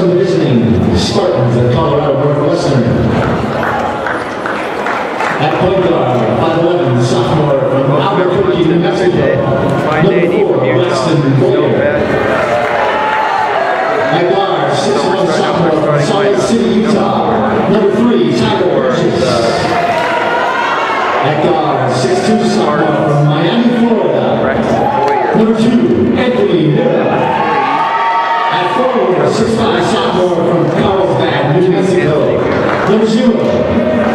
from the visiting Spartans of Colorado Northwestern. At point guard, 5'11", sophomore from Albuquerque, New Mexico. Number 4, Weston Boyer. At guard, 6'1", sophomore from Salt Lake City, Utah. Number 3, Tyler Burgess. At guard, 6'2", sophomore from Miami, Florida. Number 2, Anthony Miller. At forward, 6'5", sophomore from Carlsbad, New Mexico. Number 0,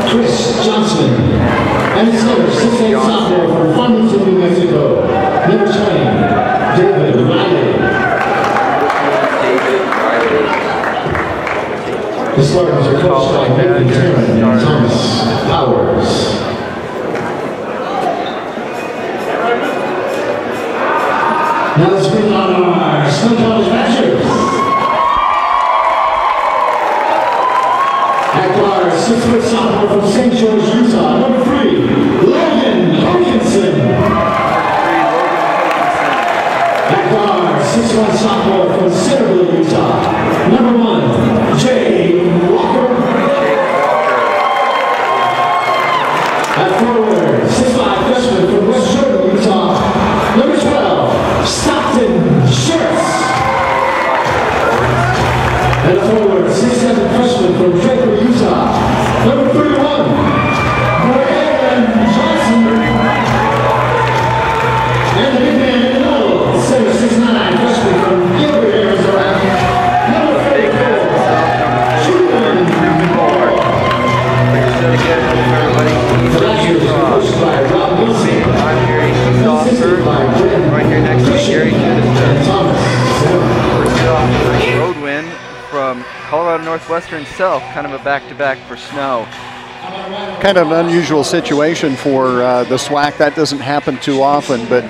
Chris Johnson. And center, 6'8", sophomore from Farmington, New Mexico. Number 20, David Riley. The Spartans are coached by Nathan Terran and Thomas Powers. Now let's bring on our Snow College Badgers. At guard, 6' sophomore from St. George, Utah. Number 3, Logan Hoganson. At guard, 6'1", sophomore from Centerville, Utah. Number 1, Jay Walker. At forward, 6'5", freshman from West Jordan, Utah. Number 12, Stockton Shirts. And a forward, 6'7", freshman from Draper, Utah. Number 31, Brian Johnson. And the big man in the middle, 6'9", freshman from Gilbert, Arizona. Number 34, Truman Moore. The Badgers are coached by Rob Wilson. I'm Gary Stofford. Right here next to Gary and Thomas. Road win from Colorado Northwestern itself, kind of a back-to-back for Snow. Kind of an unusual situation for the SWAC. That doesn't happen too often, but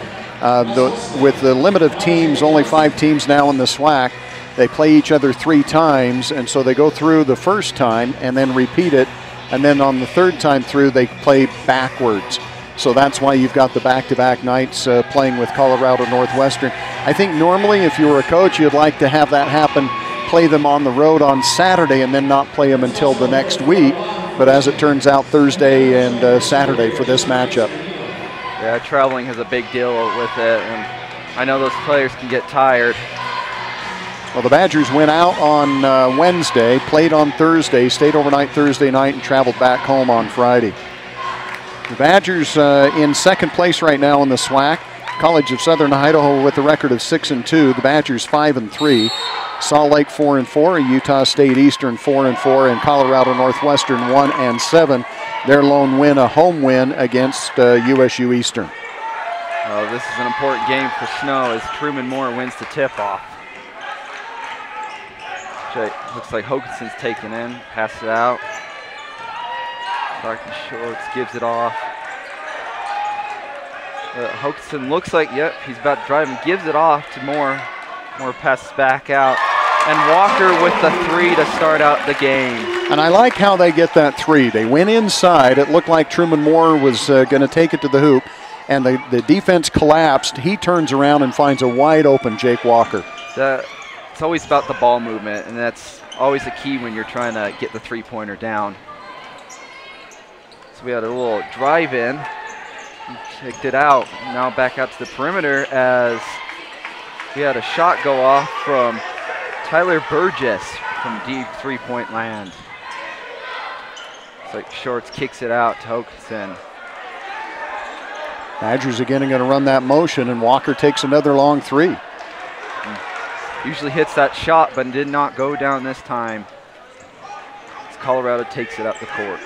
with the limit of teams, only 5 teams now in the SWAC, they play each other 3 times, and so they go through the first time and then repeat it, and then on the third time through they play backwards. So that's why you've got the back-to-back nights playing with Colorado Northwestern. I think normally if you were a coach, you'd like to have that happen, play them on the road on Saturday and then not play them until the next week. But as it turns out, Thursday and Saturday for this matchup. Yeah, traveling has a big deal with it, and I know those players can get tired. Well, the Badgers went out on Wednesday, played on Thursday, stayed overnight Thursday night, and traveled back home on Friday. The Badgers in second place right now in the SWAC. College of Southern Idaho with a record of 6-2. The Badgers 5-3. Salt Lake 4-4. Utah State Eastern 4-4, and Colorado Northwestern 1-7. Their lone win, a home win against USU Eastern. This is an important game for Snow as Truman Moore wins the tip-off. Looks like Hoganson's taken in, passes it out. Dark and Shorts gives it off. Hoganson looks like, yep, he's about to drive and gives it off to Moore. Moore passes back out. And Walker with the 3 to start out the game. And I like how they get that 3. They went inside. It looked like Truman Moore was going to take it to the hoop, and the defense collapsed. He turns around and finds a wide open Jake Walker. It's always about the ball movement, and that's always the key when you're trying to get the 3-pointer down. So we had a little drive in, kicked it out. Now back out to the perimeter as we had a shot go off from Tyler Burgess from deep 3-point land. It's like Shorts kicks it out to Hoganson. Badgers again are going to run that motion, and Walker takes another long 3. Usually hits that shot, but did not go down this time. As Colorado takes it up the court.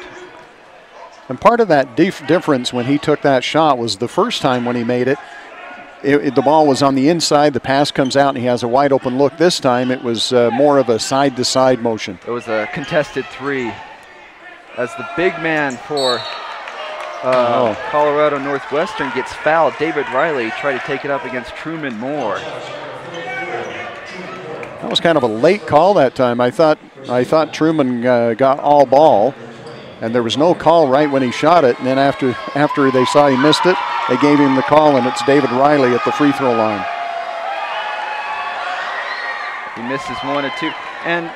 And part of that difference when he took that shot was the first time when he made it, the ball was on the inside, the pass comes out, and he has a wide open look. This time it was more of a side-to-side motion. It was a contested 3. As the big man for Colorado Northwestern gets fouled, David Riley tried to take it up against Truman Moore. That was kind of a late call that time. I thought Truman got all ball, and there was no call right when he shot it. And then after they saw he missed it, they gave him the call, and it's David Riley at the free throw line. He misses 1 or 2. And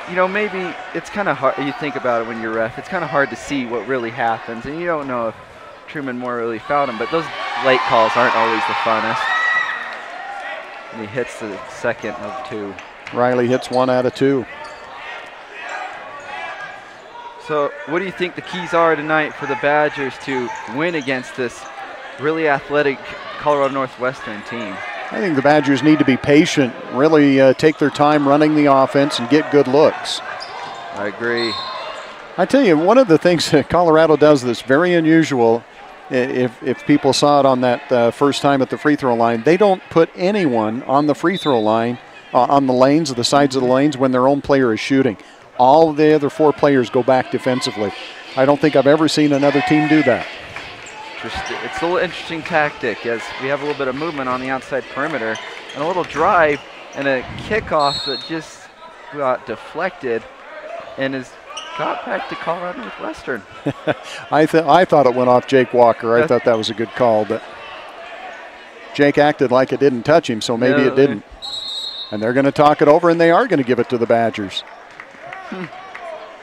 you know, maybe it's kind of hard. You think about it when you're ref. It's kind of hard to see what really happens, and you don't know if Truman Moore really fouled him. But those late calls aren't always the funnest. And he hits the second of 2. Riley hits 1 out of 2. So what do you think the keys are tonight for the Badgers to win against this really athletic Colorado Northwestern team? I think the Badgers need to be patient, really take their time running the offense and get good looks. I agree. I tell you, one of the things that Colorado does that's very unusual, if people saw it on that first time at the free throw line, they don't put anyone on the free throw line, on the lanes, the sides of the lanes when their own player is shooting. All of the other 4 players go back defensively. I don't think I've ever seen another team do that. It's a little interesting tactic as we have a little bit of movement on the outside perimeter and a little drive and a kickoff that just got deflected and is got back to Colorado Northwestern. I thought it went off Jake Walker. I thought that was a good call, but Jake acted like it didn't touch him, so maybe it didn't. And they're going to talk it over, and they are going to give it to the Badgers.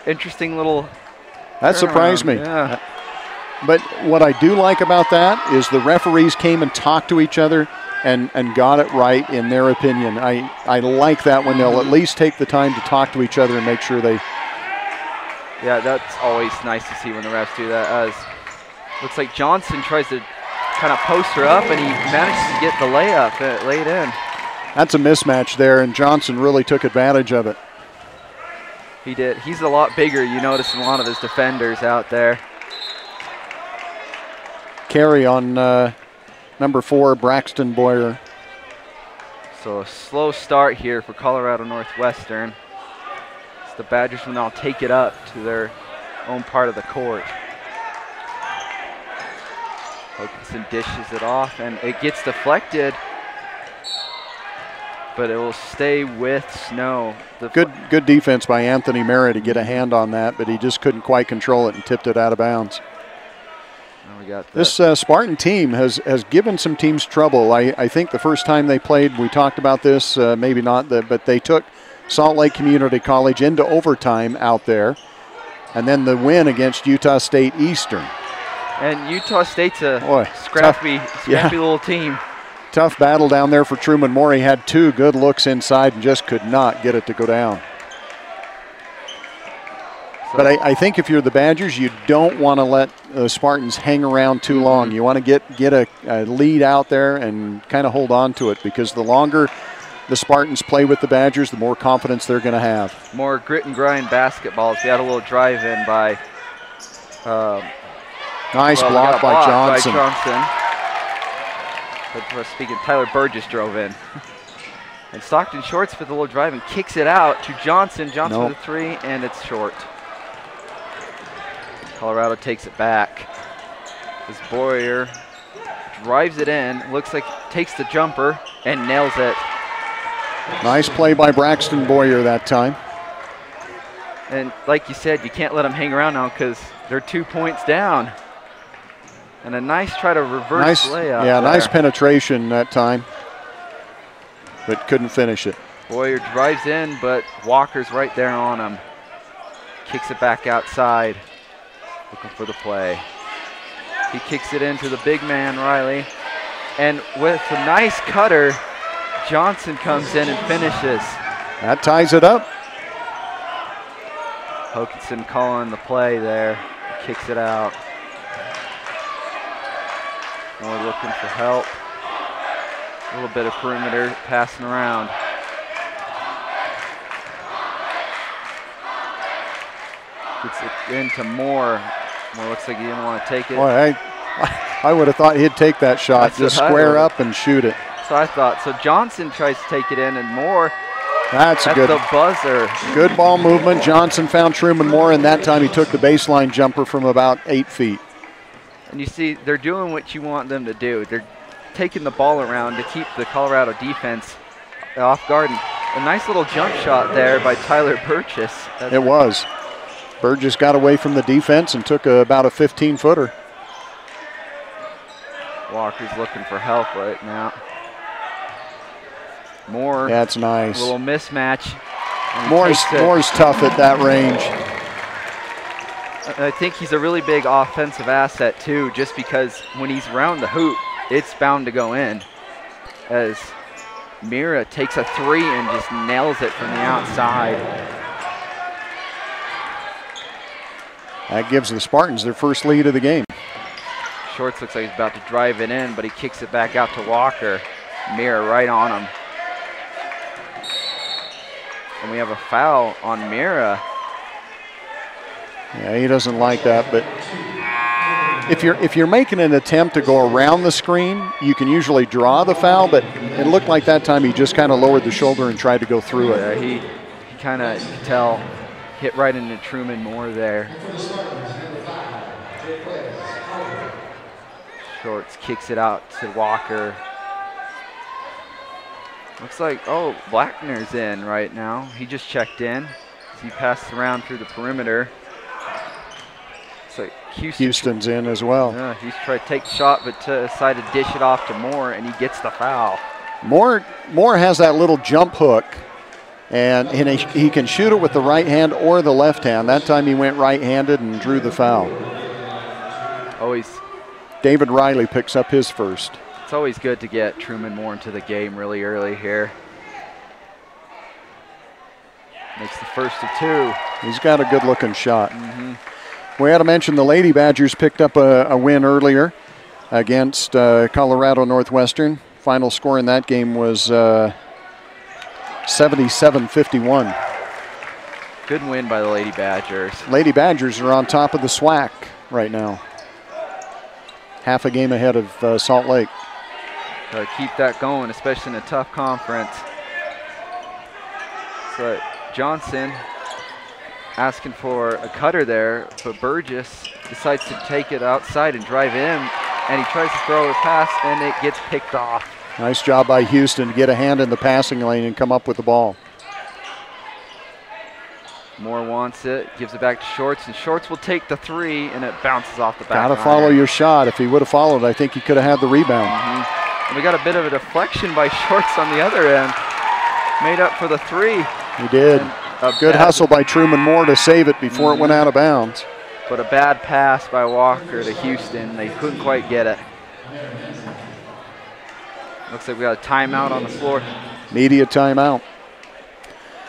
Interesting little. That surprised me. Yeah. But what I do like about that is the referees came and talked to each other and got it right in their opinion. I like that when they'll at least take the time to talk to each other and make sure they. Yeah, that's always nice to see when the refs do that. As looks like Johnson tries to kind of post her up, and he manages to get the layup laid in. That's a mismatch there, and Johnson really took advantage of it. He did. He's a lot bigger. You notice a lot of his defenders out there. Carry on number 4, Braxton Boyer. So a slow start here for Colorado Northwestern. The Badgers will now take it up to their own part of the court. Hokinson dishes it off, and it gets deflected, but it will stay with Snow. Good defense by Anthony Mara to get a hand on that, but he just couldn't quite control it and tipped it out of bounds. Now we got this Spartan team has given some teams trouble. I think the first time they played, we talked about this, maybe not, but they took Salt Lake Community College into overtime out there, and then the win against Utah State Eastern. And Utah State's a scrappy little team. Tough battle down there for Truman Moore. He had 2 good looks inside and just could not get it to go down. So, but I think if you're the Badgers, you don't want to let the Spartans hang around too long. You want to get a lead out there and kind of hold on to it, because the longer the Spartans play with the Badgers, the more confidence they're going to have. More grit and grind basketballs. We had a little drive in by nice block by Johnson. But speaking, Tyler Burgess drove in. And Stockton shorts for the little drive and kicks it out to Johnson. Johnson with a 3, and it's short. Colorado takes it back. As Boyer drives it in, looks like takes the jumper and nails it. Nice play by Braxton Boyer that time. And like you said, you can't let them hang around now because they're 2 points down. And a nice try to reverse layup. Yeah, nice penetration that time, but couldn't finish it. Boyer drives in, but Walker's right there on him. Kicks it back outside, looking for the play. He kicks it into the big man, Riley. And with a nice cutter, Johnson comes in and finishes. That ties it up. Hokinson calling the play there. Kicks it out. Moore looking for help. A little bit of perimeter passing around. Gets it into Moore. Moore looks like he didn't want to take it. Boy, I would have thought he'd take that shot. That's just square up and shoot it. So I thought. So Johnson tries to take it in, and Moore. That's good. The buzzer. Good ball movement. Johnson found Truman Moore, and that time he took the baseline jumper from about 8 feet. And you see, they're doing what you want them to do. They're taking the ball around to keep the Colorado defense off guard. And a nice little jump shot there by Tyler Burgess. It was. Burgess got away from the defense and took about a 15-footer. Walker's looking for help right now. Moore. That's nice. A little mismatch. Moore's tough at that range. I think he's a really big offensive asset too, just because when he's around the hoop, it's bound to go in. As Mira takes a 3 and just nails it from the outside. That gives the Spartans their first lead of the game. Shorts looks like he's about to drive it in, but he kicks it back out to Walker. Mira right on him. And we have a foul on Mira. Yeah, he doesn't like that, but if you're making an attempt to go around the screen, you can usually draw the foul, but it looked like that time he just kind of lowered the shoulder and tried to go through it. Yeah, he kind of, you can tell, hit right into Truman Moore there. Shorts kicks it out to Walker. Looks like, oh, Blackner's in right now. He just checked in. He passed around through the perimeter. Looks like Houston's in as well. Yeah, he's trying to take the shot, but decided to dish it off to Moore, and he gets the foul. Moore has that little jump hook, and he can shoot it with the right hand or the left hand. That time he went right-handed and drew the foul. Always. David Riley picks up his first. It's always good to get Truman Moore into the game really early here. Makes the first of 2. He's got a good-looking shot. We had to mention the Lady Badgers picked up a win earlier against Colorado Northwestern. Final score in that game was 77-51. Good win by the Lady Badgers. Lady Badgers are on top of the SWAC right now. Half a game ahead of Salt Lake. Gotta keep that going, especially in a tough conference. So Johnson asking for a cutter there, but Burgess decides to take it outside and drive in, and he tries to throw a pass, and it gets picked off. Nice job by Houston to get a hand in the passing lane and come up with the ball. Moore wants it, gives it back to Shorts, and Shorts will take the 3, and it bounces off the back. Got to follow your shot. If he would have followed, I think he could have had the rebound. And we got a bit of a deflection by Shorts on the other end. Made up for the 3. He did. Good hustle by Truman Moore to save it before it went out of bounds. But a bad pass by Walker to Houston. They couldn't quite get it. Looks like we got a timeout on the floor. Media timeout.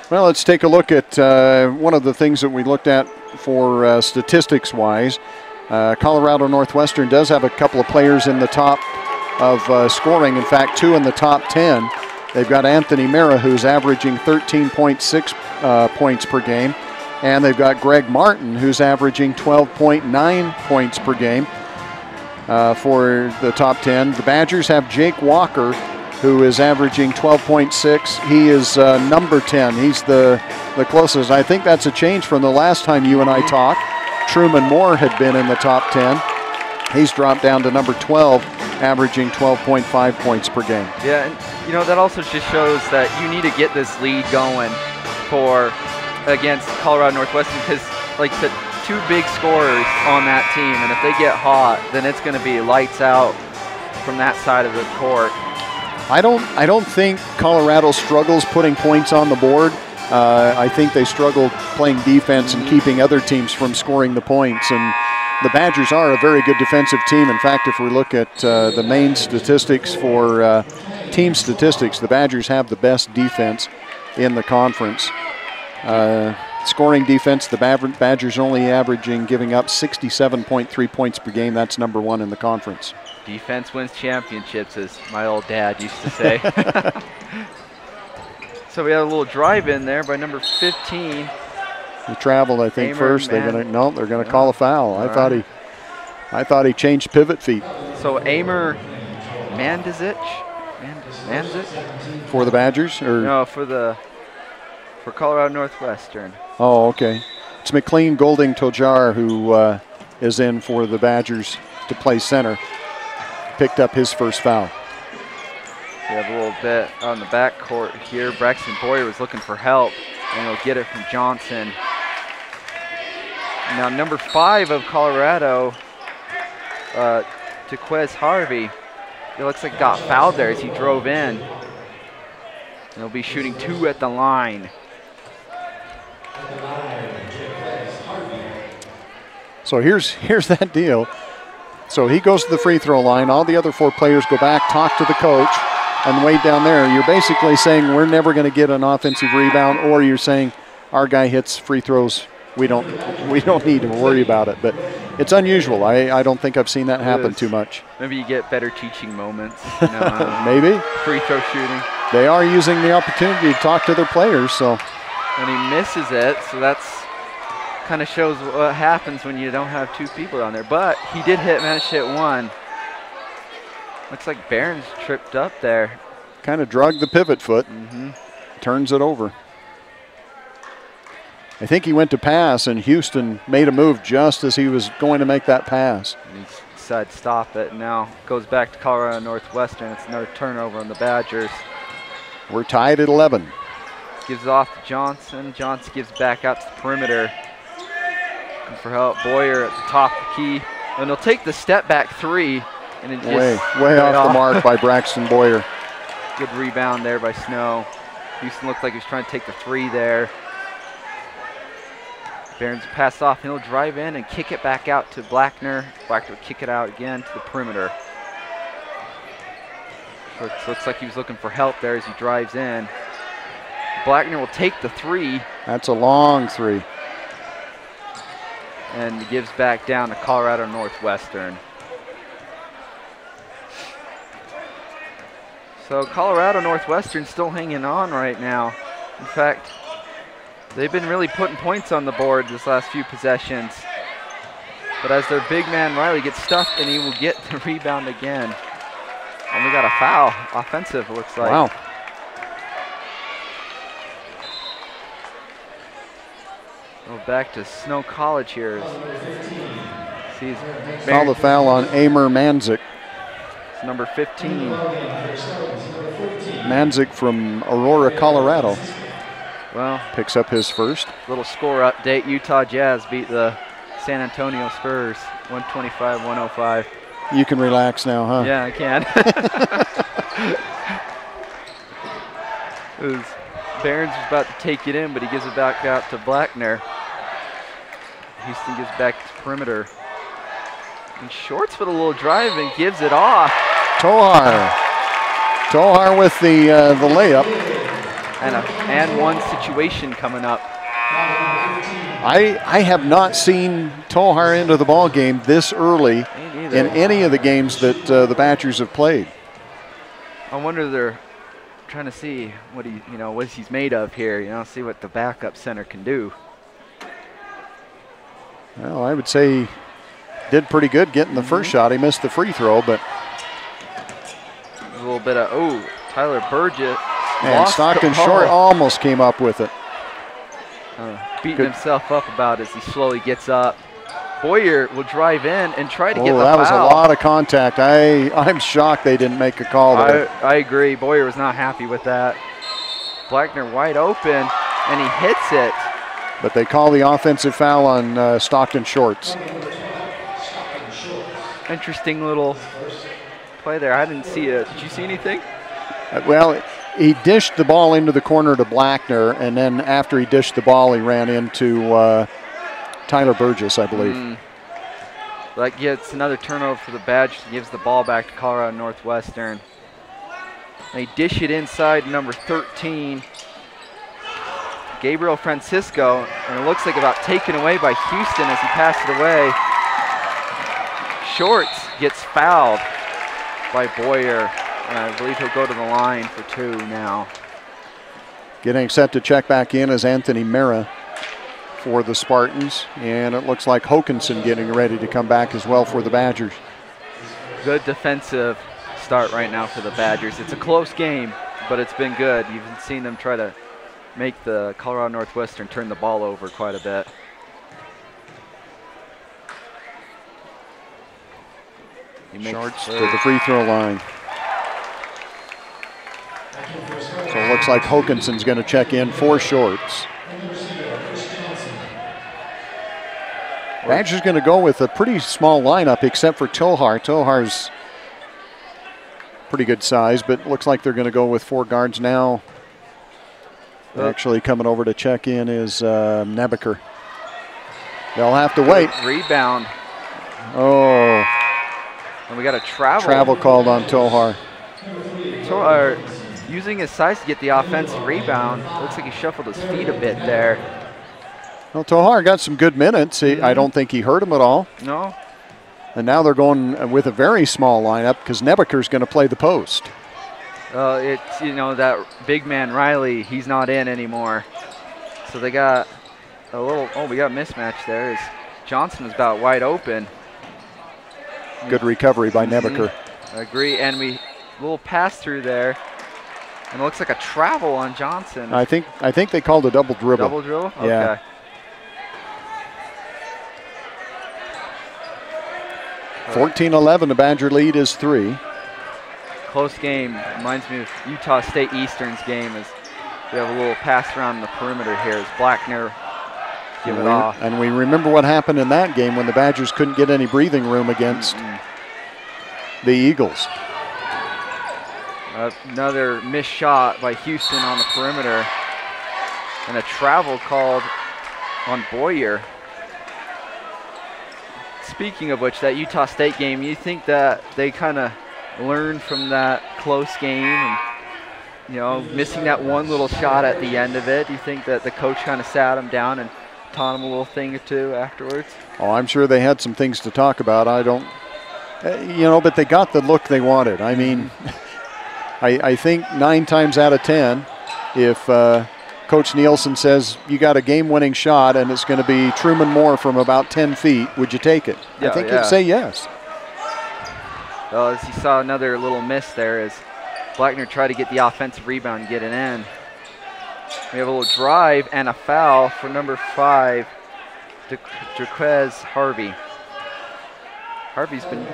Well, let's take a look at one of the things that we looked at for statistics-wise. Colorado Northwestern does have a couple of players in the top of scoring. In fact, 2 in the top 10. They've got Anthony Mira, who's averaging 13.6 points per game. And they've got Greg Martin, who's averaging 12.9 points per game for the top 10. The Badgers have Jake Walker, who is averaging 12.6. He is number 10. He's the closest. I think that's a change from the last time you and I talked. Truman Moore had been in the top 10. He's dropped down to number 12, averaging 12.5 points per game. Yeah, and you know, that also just shows that you need to get this lead going against Colorado Northwestern, because like I said, 2 big scorers on that team, and if they get hot, then it's going to be lights out from that side of the court. I don't think Colorado struggles putting points on the board. I think they struggle playing defense and keeping other teams from scoring the points. And the Badgers are a very good defensive team. In fact, if we look at the main statistics for team statistics, the Badgers have the best defense in the conference. Scoring defense, the Badgers only giving up 67.3 points per game. That's number 1 in the conference. Defense wins championships, as my old dad used to say. So we had a little drive in there by number 15. He traveled, I think, first. They're gonna call a foul. I thought he changed pivot feet. So Amer Mandzic for the Badgers, or no, for Colorado Northwestern. Oh, okay. It's McLean Golding Tojar who is in for the Badgers to play center. Picked up his first foul. We have a little bit on the backcourt here. Braxton Boyer was looking for help, and he'll get it from Johnson. Now number 5 of Colorado, Tequez Harvey, it looks like got fouled there as he drove in. And he'll be shooting 2 at the line. So here's that deal. So he goes to the free throw line. All the other 4 players go back, talk to the coach, and wait down there. You're basically saying we're never going to get an offensive rebound, or you're saying our guy hits free throws. We don't need to worry about it. But it's unusual. I don't think I've seen that happen too much. Maybe you get better teaching moments. You know, maybe. Free throw shooting. They are using the opportunity to talk to their players. So. And he misses it, so that's kind of shows what happens when you don't have 2 people down there. But he did manage to hit 1. Looks like Barron's tripped up there. Kind of drug the pivot foot. Turns it over. I think he went to pass, and Houston made a move just as he was going to make that pass. And he decided to stop it. Now goes back to Colorado Northwestern. It's another turnover on the Badgers. We're tied at 11. Gives it off to Johnson. Johnson gives back out to the perimeter. Looking for help. Boyer at the top of the key. And he'll take the step back 3. And it just way off the mark by Braxton Boyer. Good rebound there by Snow. Houston looked like he was trying to take the 3 there. Barron's pass off, and he'll drive in and kick it back out to Blackner. Blackner will kick it out again to the perimeter. So it looks like he was looking for help there as he drives in. Blackner will take the 3. That's a long 3. And gives back down to Colorado Northwestern. So Colorado Northwestern still hanging on right now. In fact, they've been really putting points on the board this last few possessions. But as their big man Riley gets stuck, and he will get the rebound again. And we got a foul, offensive, it looks like. Wow. Go back to Snow College here. Call the foul on Amer Manzik. It's number 15. Manzik from Aurora, Colorado. Well, picks up his first. Little score update. Utah Jazz beat the San Antonio Spurs 125-105. You can relax now, huh? Yeah, I can. Barron's was about to take it in, but he gives it back out to Blackner. Houston gives back to perimeter. And Shorts with a little drive and gives it off. Tohar with the layup. And a and one situation coming up. I have not seen Tohar into the ball game this early in any of the games that the Badgers have played. I wonder they're trying to see what what he's made of here. See what the backup center can do. Well, I would say he did pretty good getting the first shot. He missed the free throw, but a little bit of Tyler Burgess. And Stockton Short almost came up with it. Beating himself up about as he slowly gets up. Boyer will drive in and try to get the foul. That was a lot of contact. I'm shocked they didn't make a call there. I agree. Boyer was not happy with that. Blackner wide open, and he hits it. But they call the offensive foul on Stockton Shorts. Interesting little play there. I didn't see it. Did you see anything? Well, he dished the ball into the corner to Blackner, and then after he dished the ball, he ran into Tyler Burgess, I believe. That gets another turnover for the Badgers. Gives the ball back to Colorado Northwestern. They dish it inside number 13, Gabriel Francisco, and it looks like about taken away by Houston as he passed it away. Shorts gets fouled by Boyer. I believe he'll go to the line for 2 now. Getting set to check back in is Anthony Mera for the Spartans, and it looks like Hokanson getting ready to come back as well for the Badgers. Good defensive start right now for the Badgers. It's a close game, but it's been good. You've seen them try to make the Colorado Northwestern turn the ball over quite a bit. Shorts to the free throw line. So it looks like Hokanson's going to check in for Shorts. Badgers going to go with a pretty small lineup except for Tohar. Tohar's pretty good size, but looks like they're going to go with 4 guards now. Actually coming over to check in is Nebeker. They'll have to wait. Rebound. Oh. And we got a travel. Travel called on Tohar. Tohar using his size to get the offensive rebound. Looks like he shuffled his feet a bit there. Well, Tohar got some good minutes. I don't think he hurt him at all. No. And now they're going with a very small lineup because Nebeker's going to play the post. It's, that big man Riley, he's not in anymore. So they got a little, we got a mismatch there. As Johnson is about wide open. Good recovery by Nebeker. I agree, and a little pass through there. And it looks like a travel on Johnson. I think they called a double dribble. Double dribble? Yeah. Okay. 14-11, the Badger lead is 3. Close game. Reminds me of Utah State Eastern's game as we have a little pass around the perimeter here as Blackner give it off. And we remember what happened in that game when the Badgers couldn't get any breathing room against the Eagles. Another missed shot by Houston on the perimeter. And a travel called on Boyer. Speaking of which, that Utah State game, you think that they kind of learned from that close game and, missing that one little shot at the end of it? Do you think that the coach kind of sat him down and taught him a little thing or two afterwards? Oh, I'm sure they had some things to talk about. I don't, but they got the look they wanted. I mean, I think 9 times out of 10, if Coach Nielsen says you got a game-winning shot and it's going to be Truman Moore from about 10 feet, would you take it? Yeah, I think you'd say yes. Well, as you saw another little miss there as Blackner tried to get the offensive rebound and get it in. We have a little drive and a foul for number 5, Jaquez Harvey. Harvey's been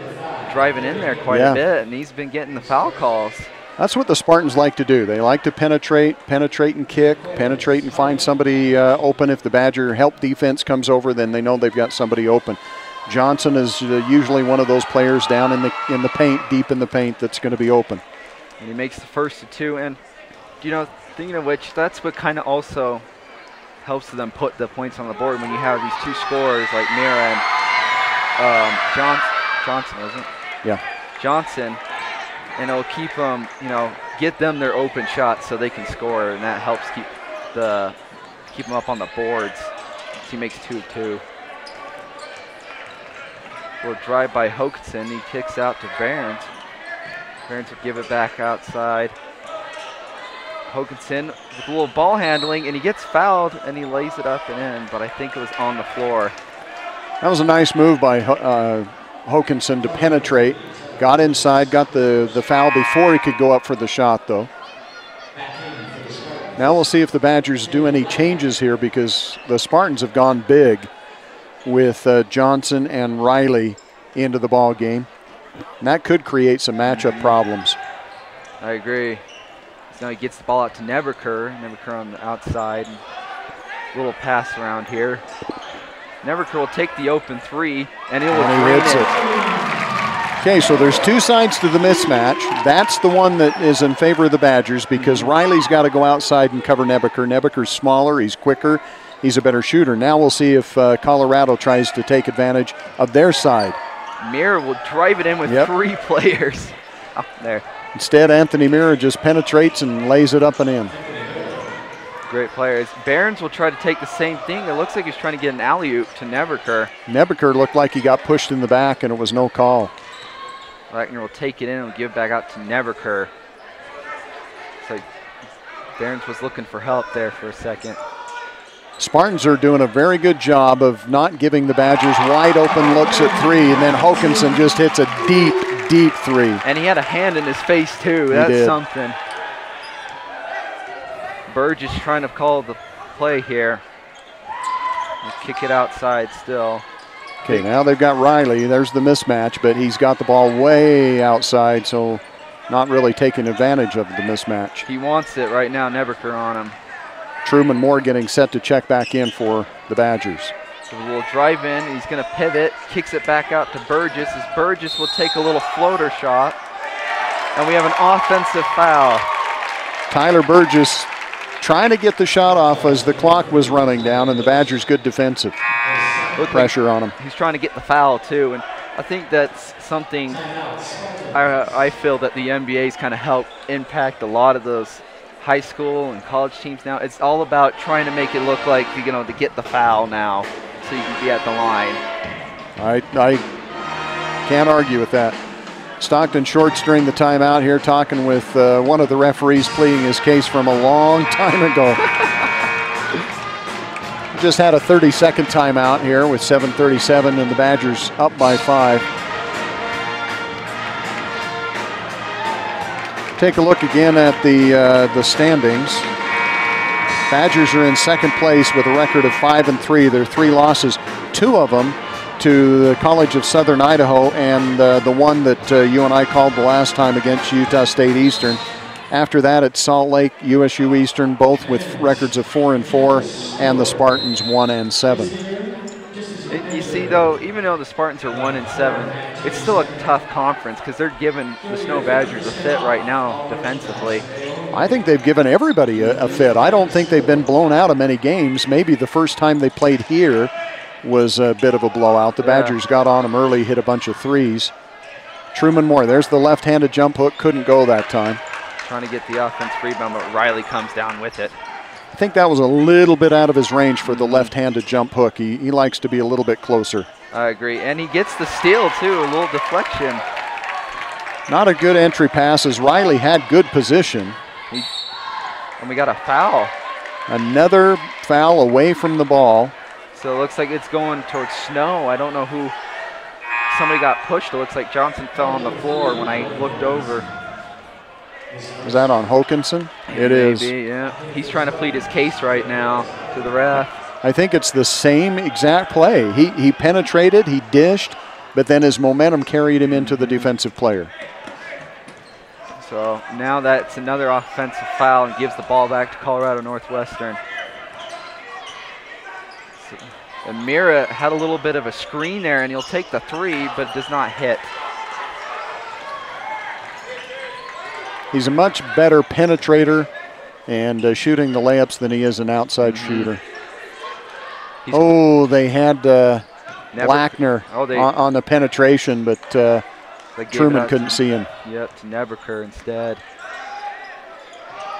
driving in there quite a bit, and he's been getting the foul calls. That's what the Spartans like to do. They like to penetrate and kick, penetrate and find somebody open. If the Badger help defense comes over, then they know they've got somebody open. Johnson is usually one of those players down in the paint, deep in the paint, that's going to be open. And he makes the first of 2. And, thinking of which, that's what kind of also helps them put the points on the board when you have these 2 scorers like Mira and Johnson, wasn't it? Yeah. Johnson. And it'll keep them, get them their open shots so they can score, and that helps keep them up on the boards. So he makes 2 of 2. We'll drive by Hokinson. He kicks out to Behrens. Behrens will give it back outside. Hokinson with a little ball handling, and he gets fouled, and he lays it up and in, but I think it was on the floor. That was a nice move by Hokinson to penetrate. Got inside, got the foul before he could go up for the shot, though. Now we'll see if the Badgers do any changes here because the Spartans have gone big with Johnson and Riley into the ball game. And that could create some matchup problems. I agree. So now he gets the ball out to Nebeker. Nebeker on the outside. A little pass around here. Nebeker will take the open 3, and he hits it. Okay, so there's 2 sides to the mismatch. That's the one that is in favor of the Badgers because Riley's got to go outside and cover Nebeker. Nebeker's smaller, he's quicker, he's a better shooter. Now we'll see if Colorado tries to take advantage of their side. Mira will drive it in with 3 players out there. Instead, Anthony Mira just penetrates and lays it up and in. Great players. Behrens will try to take the same thing. It looks like he's trying to get an alley-oop to Nebeker. Nebeker looked like he got pushed in the back and it was no call. Blackner will take it in and will give it back out to Nebeker. So Behrens was looking for help there for a second. Spartans are doing a very good job of not giving the Badgers wide open looks at 3, and then Hokinson just hits a deep, deep 3. And he had a hand in his face too. That's something. Burge is trying to call the play here. And kick it outside still. Okay, now they've got Riley. There's the mismatch, but he's got the ball way outside, so not really taking advantage of the mismatch. He wants it right now, Nebeker on him. Truman Moore getting set to check back in for the Badgers. So we'll drive in. He's going to pivot, kicks it back out to Burgess as Burgess will take a little floater shot. And we have an offensive foul. Tyler Burgess trying to get the shot off as the clock was running down, and the Badgers good defensive pressure on him. He's trying to get the foul too, and I think that's something I feel that the NBA's kind of helped impact a lot of those high school and college teams now. It's all about trying to make it look like, you know, to get the foul now so you can be at the line. I can't argue with that. Stockton Shorts during the timeout here talking with one of the referees pleading his case from a long time ago. Just had a 30-second timeout here with 7:37 and the Badgers up by 5. Take a look again at the standings. Badgers are in second place with a record of 5-3. Their 3 losses, 2 of them to the College of Southern Idaho, and the one that you and I called the last time against Utah State Eastern. After that, it's Salt Lake, USU Eastern, both with records of 4-4, and the Spartans 1-7. You see, though, even though the Spartans are 1-7, it's still a tough conference because they're giving the Snow Badgers a fit right now defensively. I think they've given everybody a fit. I don't think they've been blown out of many games. Maybe the first time they played here was a bit of a blowout. The Badgers got on them early, hit a bunch of threes. Truman Moore, there's the left-handed jump hook, couldn't go that time. Trying to get the offensive rebound, but Riley comes down with it. I think that was a little bit out of his range for the left-handed jump hook. He likes to be a little bit closer. I agree, and he gets the steal too, a little deflection. Not a good entry pass as Riley had good position. And we got a foul. Another foul away from the ball. So it looks like it's going towards Snow. I don't know who. Somebody got pushed. It looks like Johnson fell on the floor when I looked over. Is that on Hokanson? It is. Maybe, yeah. He's trying to plead his case right now to the ref. I think it's the same exact play. He penetrated, he dished, but then his momentum carried him into the defensive player. So now that's another offensive foul and gives the ball back to Colorado Northwestern. And Mira had a little bit of a screen there, and he'll take the 3, but does not hit. He's a much better penetrator and shooting the layups than he is an outside shooter. They had Blackner on the penetration, but Truman couldn't see him. Yep, to Neberker instead.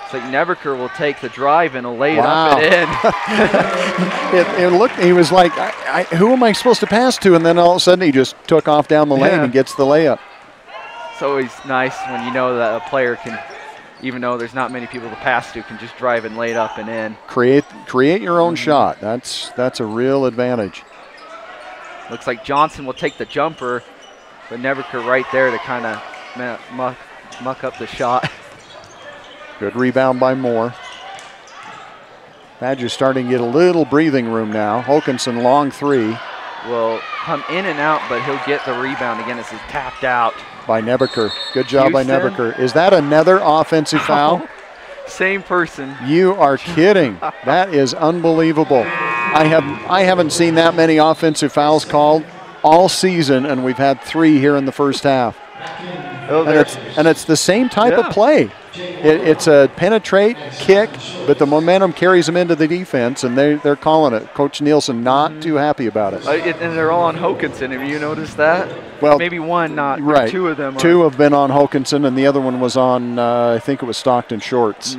It's like Neberker will take the drive and will lay it up and in. It looked, he was like, who am I supposed to pass to? And then all of a sudden he just took off down the lane and gets the layup. It's always nice when you know that a player can, even though there's not many people to pass to, can just drive and lay it up and in. Create your own shot. That's a real advantage. Looks like Johnson will take the jumper, but Neberker right there to kind of muck up the shot. Good rebound by Moore. Badgers starting to get a little breathing room now. Hokanson, long 3. Will come in and out, but he'll get the rebound again as he's tapped out. By Neberker. Good job by Neberker. Is that another offensive foul? Same person. You are kidding. That is unbelievable. I haven't seen that many offensive fouls called all season, and we've had 3 here in the first half. And it's the same type of play. It's a penetrate, kick, but the momentum carries them into the defense, and they're calling it. Coach Nielsen not too happy about it. And they're all on Hokanson. Have you noticed that? Well, maybe one, not right. 2 of them. 2 have been on Hokanson, and the other one was on, I think it was Stockton Shorts.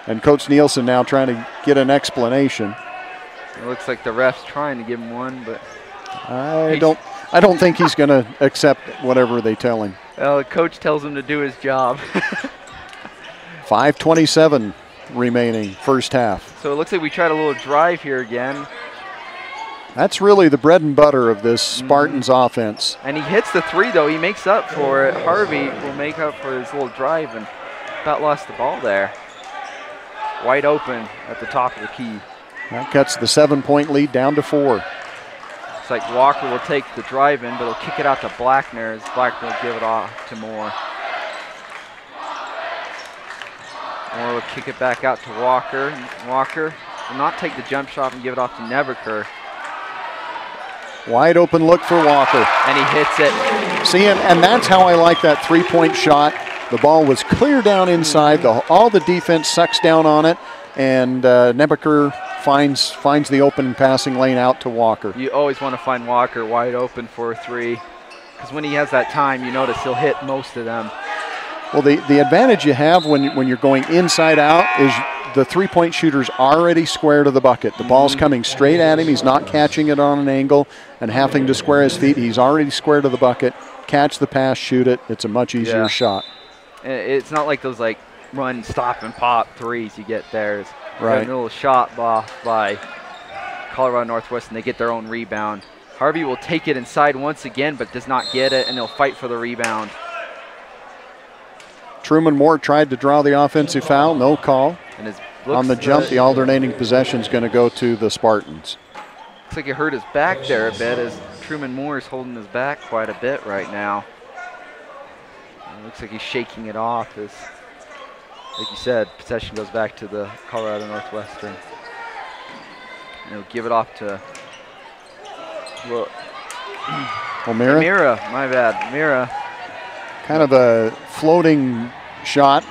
And Coach Nielsen now trying to get an explanation. It looks like the ref's trying to give him one, but I don't think he's going to accept whatever they tell him. Well, the coach tells him to do his job. 5:27 remaining, first half. So it looks like we tried a little drive here again. That's really the bread and butter of this Spartans offense. And he hits the 3, though. He makes up for it. Harvey will make up for his little drive and about lost the ball there. Wide open at the top of the key. That cuts the 7-point lead down to 4. It's like Walker will take the drive in, but he'll kick it out to Blackner as Blackner will give it off to Moore. Moore will kick it back out to Walker. Walker will not take the jump shot and give it off to Neberker. Wide open look for Walker. And he hits it. See, and that's how I like that 3-point shot. The ball was clear down inside. All the defense sucks down on it, and Nebaker finds the open passing lane out to Walker. You always want to find Walker wide open for a three, because when he has that time, you notice he'll hit most of them. Well, the advantage you have when you're going inside out is the three-point shooter's already square to the bucket. The ball's coming straight at him. He's not catching it on an angle and having to square his feet. He's already square to the bucket. Catch the pass, shoot it. It's a much easier shot. It's not like those like run, stop, and pop threes you get there. It's right. A little shot by Colorado Northwestern. They get their own rebound. Harvey will take it inside once again, but does not get it, and he'll fight for the rebound. Truman Moore tried to draw the offensive foul, no call. And on the jump, the alternating possession is going to go to the Spartans. Looks like he hurt his back there a bit, as Truman Moore is holding his back quite a bit right now. It looks like he's shaking it off as, like you said, possession goes back to the Colorado Northwestern. And he'll give it off to O'Meara. Mira, my bad. Mira. Kind of a floating shot.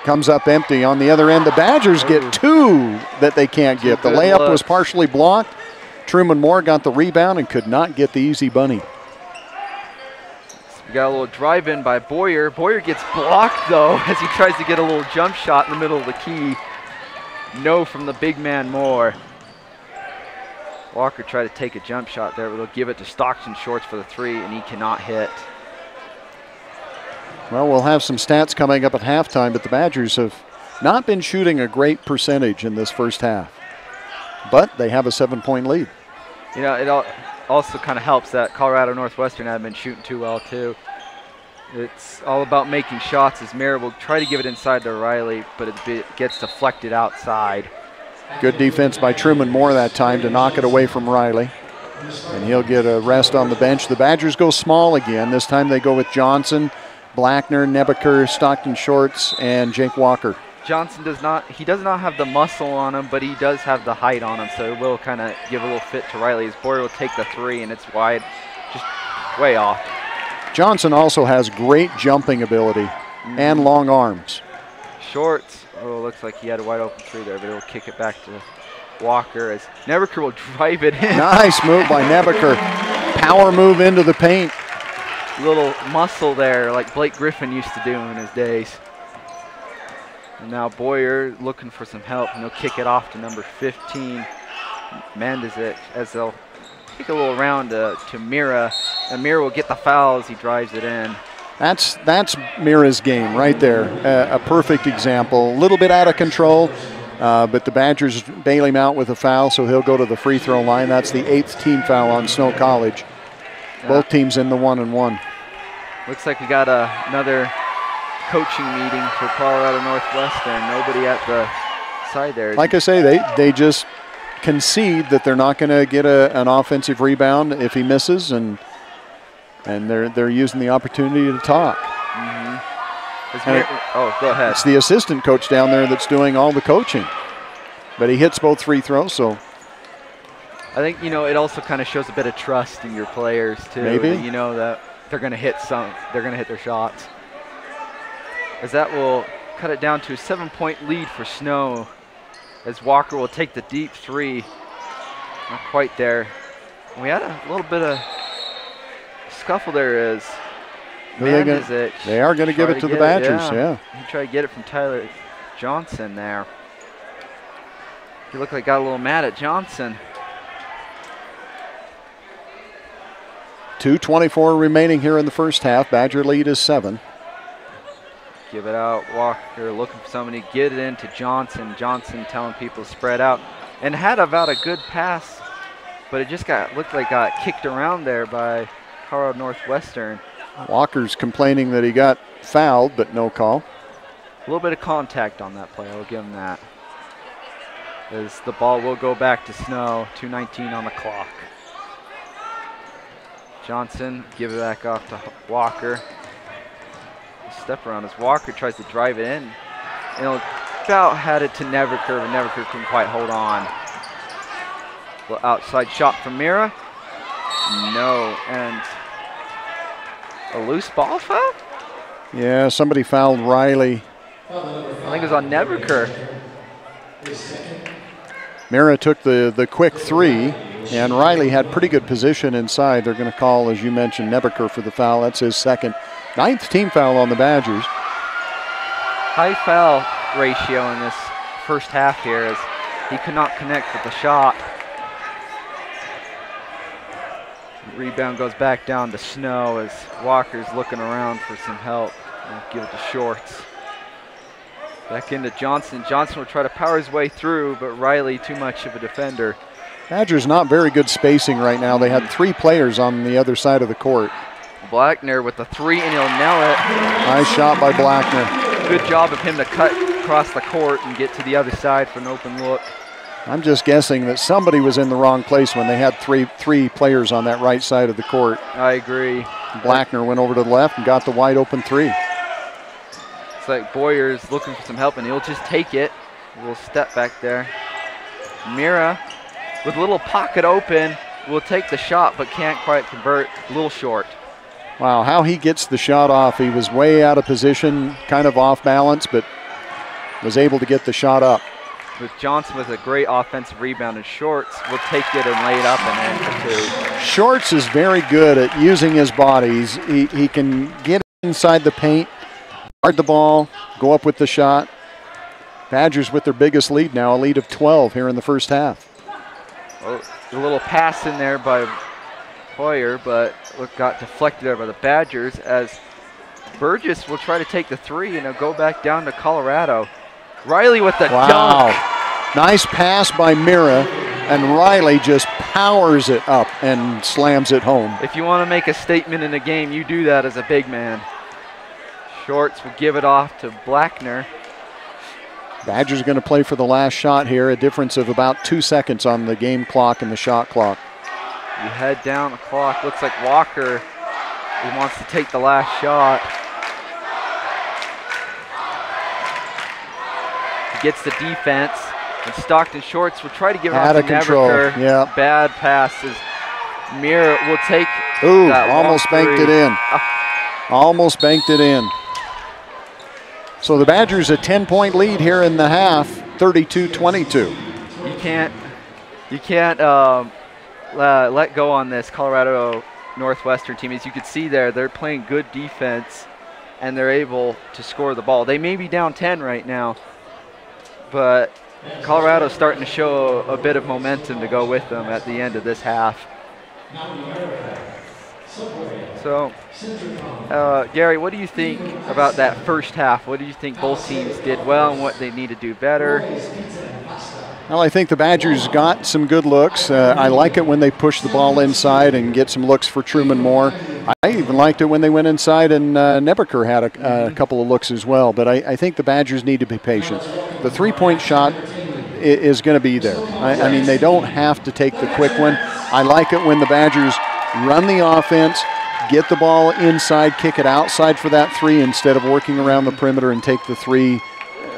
Comes up empty on the other end. The Badgers get two that they can't get. The layup was partially blocked. Truman Moore got the rebound and could not get the easy bunny. We got a little drive in by Boyer. Boyer gets blocked though as he tries to get a little jump shot in the middle of the key. No from the big man Moore. Walker tried to take a jump shot there, but they'll give it to Stockton Shorts for the three, and he cannot hit. Well, we'll have some stats coming up at halftime, but the Badgers have not been shooting a great percentage in this first half. But they have a 7-point lead. You know, it also kind of helps that Colorado Northwestern have been shooting too well, too. It's all about making shots, as Mira will try to give it inside to Riley, but it gets deflected outside. Good defense by Truman Moore that time to knock it away from Riley. And he'll get a rest on the bench. The Badgers go small again. This time they go with Johnson, Blackner, Nebaker, Stockton Shorts, and Jake Walker. Johnson does not have the muscle on him, but he does have the height on him, so it will kind of give a little fit to Riley. As Boyer will take the three, and it's wide, just way off. Johnson also has great jumping ability and long arms. Shorts, looks like he had a wide open three there, but he'll kick it back to Walker as Nebaker will drive it in. Nice move by Nebaker. Power move into the paint. Little muscle there like Blake Griffin used to do in his days. And now Boyer looking for some help, and he'll kick it off to number 15, Mandzik, as they'll take a little round to Mira. And Mira will get the foul as he drives it in. That's Mira's game right there. A perfect example. A little bit out of control, but the Badgers bail him out with a foul, so he'll go to the free throw line. That's the 8th team foul on Snow College. Both teams in the 1-and-1. Looks like we got another coaching meeting for Colorado Northwestern. Nobody at the side there. Like I say, they just concede that they're not going to get an offensive rebound if he misses, and they're using the opportunity to talk. Go ahead. It's the assistant coach down there that's doing all the coaching, but he hits both free throws, so. I think, you know, it also kind of shows a bit of trust in your players too. Maybe. That you know that they're going to hit their shots. As that will cut it down to a 7-point lead for Snow, as Walker will take the deep three. Not quite there. We had a little bit of scuffle there as Mandzik. They are going to give it to the Badgers, yeah. He tried to get it from Tyler Johnson there. He looked like got a little mad at Johnson. 2:24 remaining here in the first half. Badger lead is 7. Give it out. Walker looking for somebody. Get it into Johnson. Johnson telling people to spread out. And had about a good pass, but it just looked like got kicked around there by Colorado Northwestern. Walker's complaining that he got fouled, but no call. A little bit of contact on that play. I'll give him that. As the ball will go back to Snow. 2:19 on the clock. Johnson give it back off to Walker. Step around as Walker tries to drive it in. And about had it to Nebaker, but Nebaker couldn't quite hold on. Little outside shot from Mira. No, and a loose ball foul? Yeah, somebody fouled Riley. I think it was on Neverker. Mira took the quick three, and Riley had pretty good position inside. They're going to call, as you mentioned, Neverker for the foul. That's his second. 9th team foul on the Badgers. High foul ratio in this first half here as he could not connect with the shot. Rebound goes back down to Snow as Walker's looking around for some help. And give it to Shorts. Back into Johnson. Johnson will try to power his way through, but Riley too much of a defender. Badgers not very good spacing right now. They had 3 players on the other side of the court. Blackner with the 3, and he'll nail it. Nice shot by Blackner. Good job of him to cut across the court and get to the other side for an open look. I'm just guessing that somebody was in the wrong place when they had three players on that right side of the court. I agree. Blackner went over to the left and got the wide open 3. It's like Boyer's looking for some help, and he'll just take it. A little step back there. Mira with a little pocket open will take the shot, but can't quite convert. A little short. Wow, how he gets the shot off. He was way out of position, kind of off balance, but was able to get the shot up. With Johnson with a great offensive rebound, and Shorts will take it and lay it up and in for 2. Shorts is very good at using his body. He can get inside the paint, guard the ball, go up with the shot. Badgers with their biggest lead now, a lead of 12 here in the first half. Well, a little pass in there by Boyer, but got deflected over the Badgers as Burgess will try to take the 3 and it'll go back down to Colorado. Riley with the dunk. Nice pass by Mira, and Riley just powers it up and slams it home. If you want to make a statement in a game, you do that as a big man. Shorts will give it off to Blackner. Badgers going to play for the last shot here, a difference of about 2 seconds on the game clock and the shot clock. You head down the clock. Looks like Walker, he wants to take the last shot. He gets the defense, and Stockton Shorts will try to give it out off of to control. Neverker. Yeah. Bad passes. Mira will take Ooh, that almost banked it in. Almost banked it in. So the Badgers a 10-point lead here in the half, 32-22. You can't let go on this Colorado Northwestern team. As you can see there, they're playing good defense, and they're able to score the ball. They may be down 10 right now, but Colorado's starting to show a bit of momentum to go with them at the end of this half. So, Gary, what do you think about that first half? What do you think both teams did well and what they need to do better? Well, I think the Badgers got some good looks. I like it when they push the ball inside and get some looks for Truman Moore. I even liked it when they went inside and Nebaker had a couple of looks as well. But I think the Badgers need to be patient. The three-point shot is going to be there. I mean, they don't have to take the quick one. I like it when the Badgers run the offense, get the ball inside, kick it outside for that 3 instead of working around the perimeter and take the 3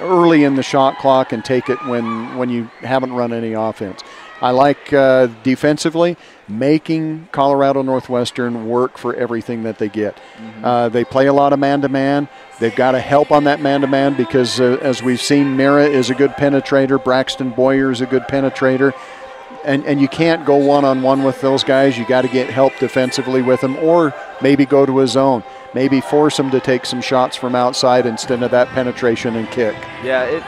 early in the shot clock and take it when you haven't run any offense. I like defensively making Colorado Northwestern work for everything that they get. They play a lot of man-to-man. They've got to help on that man-to-man because as we've seen, Mira is a good penetrator. Braxton Boyer is a good penetrator. And you can't go one-on-one with those guys. You got to get help defensively with them, or maybe go to a zone. Maybe force them to take some shots from outside instead of that penetration and kick. Yeah,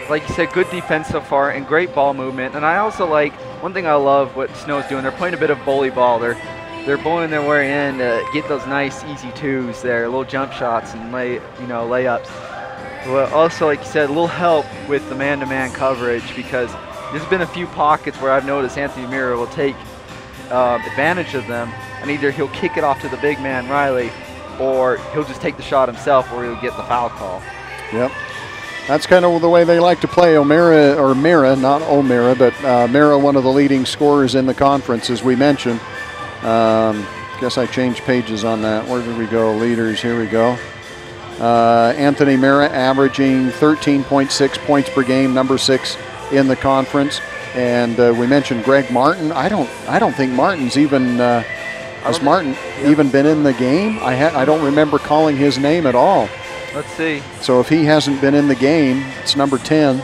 like you said, good defense so far and great ball movement. And I also like, one thing I love what Snow's doing, they're playing a bit of bully ball. They're bullying their way in to get those nice easy 2s there, little jump shots and layups. But also, like you said, a little help with the man-to-man coverage, because there's been a few pockets where I've noticed Anthony Mira will take advantage of them, and either he'll kick it off to the big man, Riley, or he'll just take the shot himself where he'll get the foul call. Yep. That's kind of the way they like to play. Mira, not O'Mara, but Mira, one of the leading scorers in the conference, as we mentioned. Guess I changed pages on that. Where did we go? Leaders, here we go. Anthony Mira averaging 13.6 points per game, number 6 in the conference. And we mentioned Greg Martin. I don't think Martin's even Has Martin even been in the game? I don't remember calling his name at all. Let's see. So if he hasn't been in the game, it's number 10.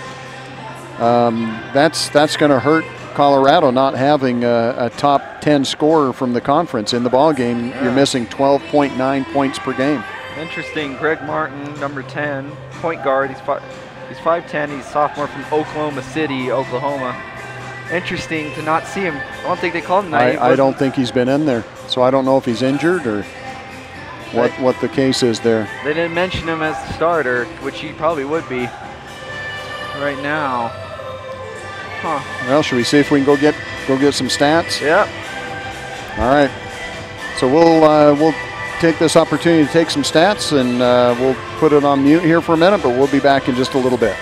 That's going to hurt Colorado not having a top 10 scorer from the conference in the ball game. You're missing 12.9 points per game. Interesting. Greg Martin, number 10, point guard. He's 5'10". He's sophomore from Oklahoma City, Oklahoma. Interesting to not see him. I don't think they called him tonight. I don't think he's been in there, so I don't know if he's injured or what the case is there. They didn't mention him as the starter, which he probably would be right now. Huh. Well, should we see if we can go get some stats? Yep. All right. So we'll take this opportunity to take some stats, and we'll put it on mute here for a minute, but we'll be back in just a little bit.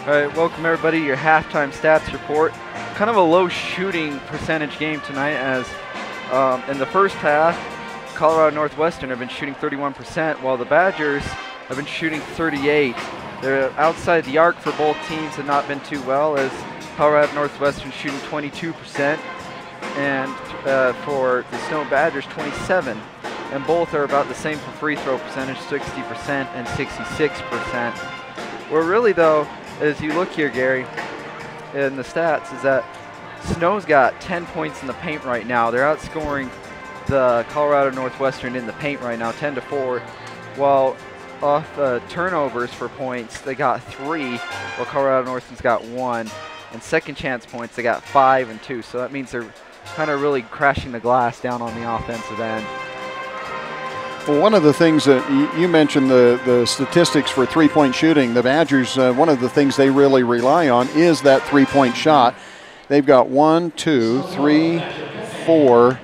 All right, welcome everybody to your halftime stats report. Kind of a low shooting percentage game tonight, as in the first half, Colorado Northwestern have been shooting 31%, while the Badgers have been shooting 38%. They're outside the arc for both teams have not been too well, as Colorado Northwestern shooting 22%, and for the Snow Badgers 27%. And both are about the same for free throw percentage, 60% and 66%. Where really though, as you look here, Gary, in the stats, is that Snow's got 10 points in the paint right now. They're outscoring the Colorado Northwestern in the paint right now, 10-4. While off turnovers for points, they got 3, while Colorado Northwestern's got 1. And second chance points, they got 5 and 2. So that means they're kind of really crashing the glass down on the offensive end. Well, one of the things that you mentioned, the statistics for three-point shooting, the Badgers, one of the things they really rely on is that three-point shot. They've got 1, 2, 3, 4,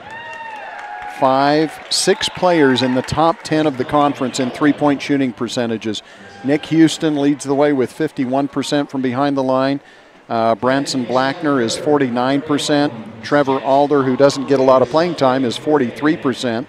5, 6 players in the top 10 of the conference in three-point shooting percentages. Nick Houston leads the way with 51% from behind the line. Branson Blackner is 49%. Trevor Alder, who doesn't get a lot of playing time, is 43%.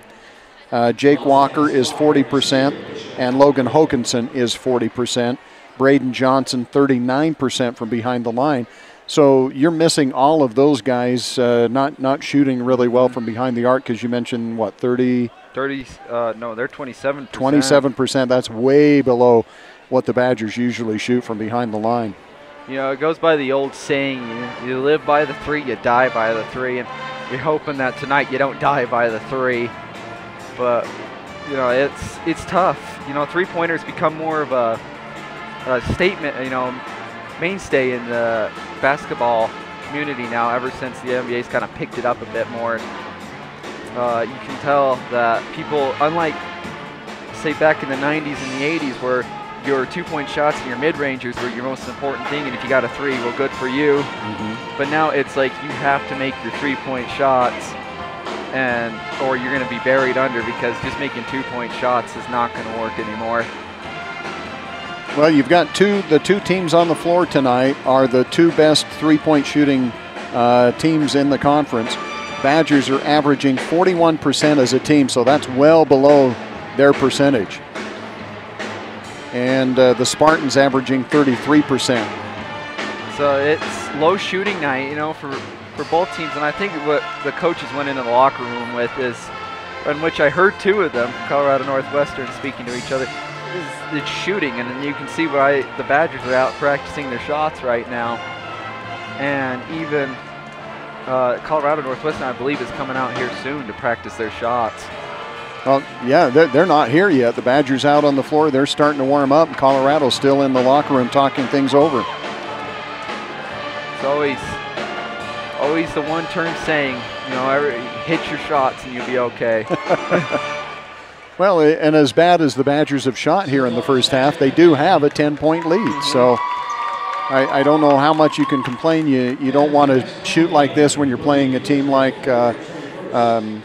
Jake Walker is 40%, and Logan Hokanson is 40%. Braden Johnson, 39% from behind the line. So you're missing all of those guys not shooting really well from behind the arc, because you mentioned, what, 30? No, they're 27%. 27%. That's way below what the Badgers usually shoot from behind the line. You know, it goes by the old saying, you live by the 3, you die by the 3, and you're hoping that tonight you don't die by the 3. But, you know, it's tough. You know, three-pointers become more of a statement, you know, mainstay in the basketball community now, ever since the NBA's kind of picked it up a bit more. You can tell that people, unlike, say, back in the 90s and the 80s, where your two-point shots and your mid-rangers were your most important thing, and if you got a 3, well, good for you. But now it's like you have to make your three-point shots, or you're going to be buried under, because just making two-point shots is not going to work anymore. Well, you've got the two teams on the floor tonight are the 2 best three-point shooting teams in the conference. Badgers are averaging 41% as a team, so that's well below their percentage. And the Spartans averaging 33%. So it's low shooting night, you know, for both teams. And I think what the coaches went into the locker room with is, in which I heard 2 of them, Colorado Northwestern, speaking to each other, is shooting. And then you can see why the Badgers are out practicing their shots right now. And even Colorado Northwestern, I believe, is coming out here soon to practice their shots. Well, yeah, they're not here yet. The Badgers out on the floor. They're starting to warm up. Colorado's still in the locker room talking things over. It's always the one-term saying, you know, hit your shots and you'll be okay. Well, and as bad as the Badgers have shot here in the first half, they do have a 10-point lead. So I don't know how much you can complain. You don't want to shoot like this when you're playing a team like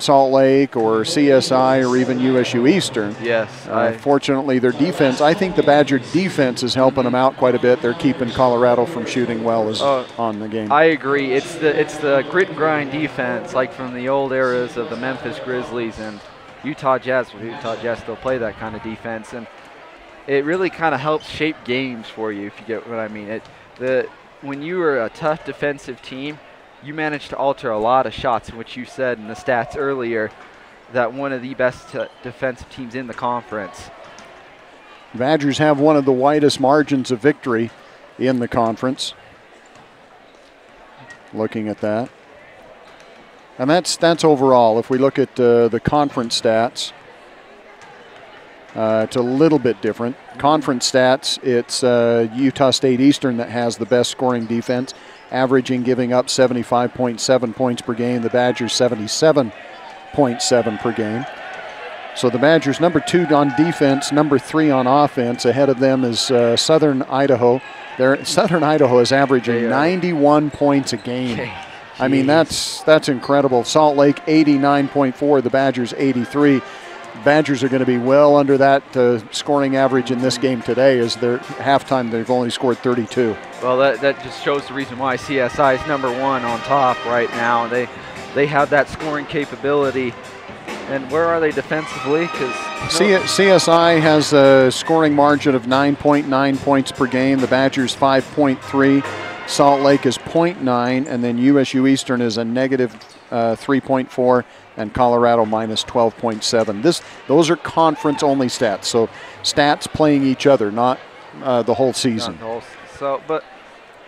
Salt Lake or CSI or even USU Eastern. Yes. Fortunately, their defense, I think the Badger defense is helping them out quite a bit. They're keeping Colorado from shooting well on the game. I agree. It's the grit and grind defense, like from the old eras of the Memphis Grizzlies and Utah Jazz. Utah Jazz still play that kind of defense, and it really kind of helps shape games for you, if you get what I mean. When you are a tough defensive team, you manage to alter a lot of shots, in which you said in the stats earlier that one of the best defensive teams in the conference. Badgers have one of the widest margins of victory in the conference. Looking at that. And that's overall. If we look at the conference stats, it's a little bit different. Conference stats, it's Utah State Eastern that has the best scoring defense, giving up 75.7 points per game. The Badgers 77.7 per game. So the Badgers number 2 on defense, number 3 on offense. Ahead of them is Southern Idaho. Southern Idaho is averaging 91 points a game. Okay. I mean, that's incredible. Salt Lake 89.4, the Badgers 83. Badgers are going to be well under that scoring average in this game today, as their halftime they've only scored 32. Well, that just shows the reason why CSI is number 1 on top right now. They have that scoring capability. And where are they defensively? CSI has a scoring margin of 9.9 points per game. The Badgers 5.3. Salt Lake is 0.9, and then USU Eastern is a negative 3.4, and Colorado minus 12.7. Those are conference-only stats, so stats playing each other, not the whole season. But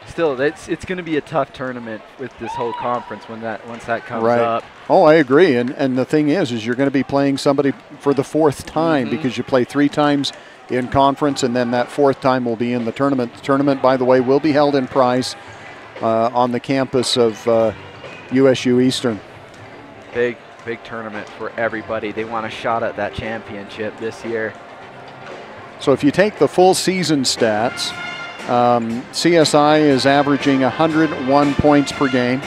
still, it's going to be a tough tournament with this whole conference once that comes up. Oh, I agree. And the thing is you're going to be playing somebody for the fourth time because you play 3 times in conference, and then that fourth time will be in the tournament. The tournament, by the way, will be held in Price on the campus of USU Eastern. Big tournament for everybody. They want a shot at that championship this year. So if you take the full season stats, CSI is averaging 101 points per game.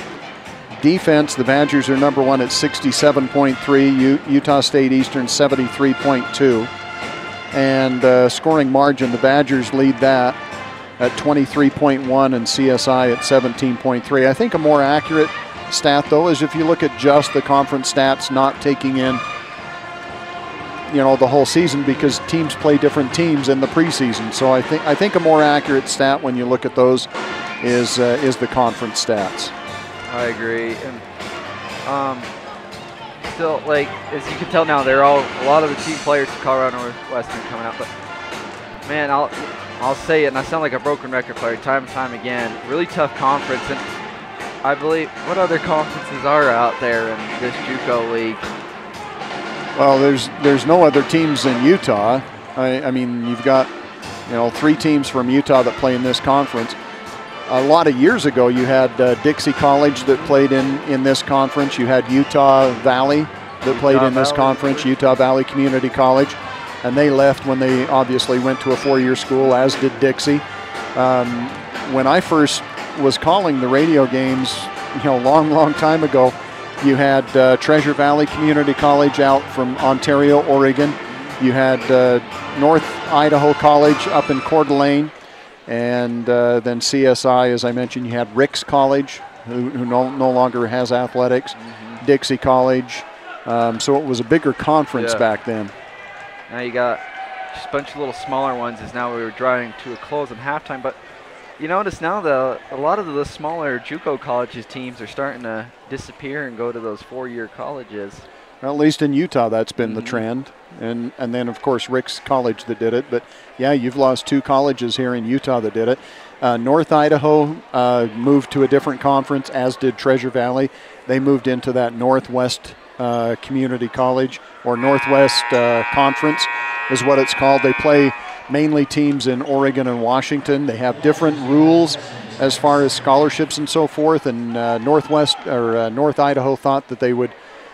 Defense, the Badgers are number 1 at 67.3, Utah State Eastern 73.2. And scoring margin, the Badgers lead that at 23.1 and CSI at 17.3. I think a more accurate stat, though, is if you look at just the conference stats, not taking in the whole season, because teams play different teams in the preseason. So I think a more accurate stat when you look at those is the conference stats. I agree, and still, like, as you can tell now, they're a lot of the team players from Colorado Northwestern coming out. But man, I'll say it, and I sound like a broken record player time and time again. Really tough conference, and I believe what other conferences are out there in this JUCO league? Well, there's no other teams in Utah. I mean, you've got 3 teams from Utah that play in this conference. A lot of years ago, you had Dixie College that played in this conference. You had Utah Valley that played in this conference, Utah Valley Community College, and they left when they obviously went to a 4-year school, as did Dixie. When I first was calling the radio games, long time ago, you had Treasure Valley Community College out from Ontario, Oregon. You had North Idaho College up in Coeur d'Alene. And then CSI, as I mentioned, you had Ricks College, who no longer has athletics, Dixie College. So it was a bigger conference back then. Now you got just a bunch of little smaller ones as now we were drawing to a close in halftime. But you notice now a lot of the smaller JUCO colleges teams are starting to disappear and go to those 4-year colleges. Well, at least in Utah, that's been the trend. And then, of course, Ricks College that did it. But, yeah, you've lost 2 colleges here in Utah that did it. North Idaho moved to a different conference, as did Treasure Valley. They moved into that Northwest Community College, or Northwest Conference is what it's called. They play mainly teams in Oregon and Washington. They have different rules as far as scholarships and so forth. And North Idaho thought that they would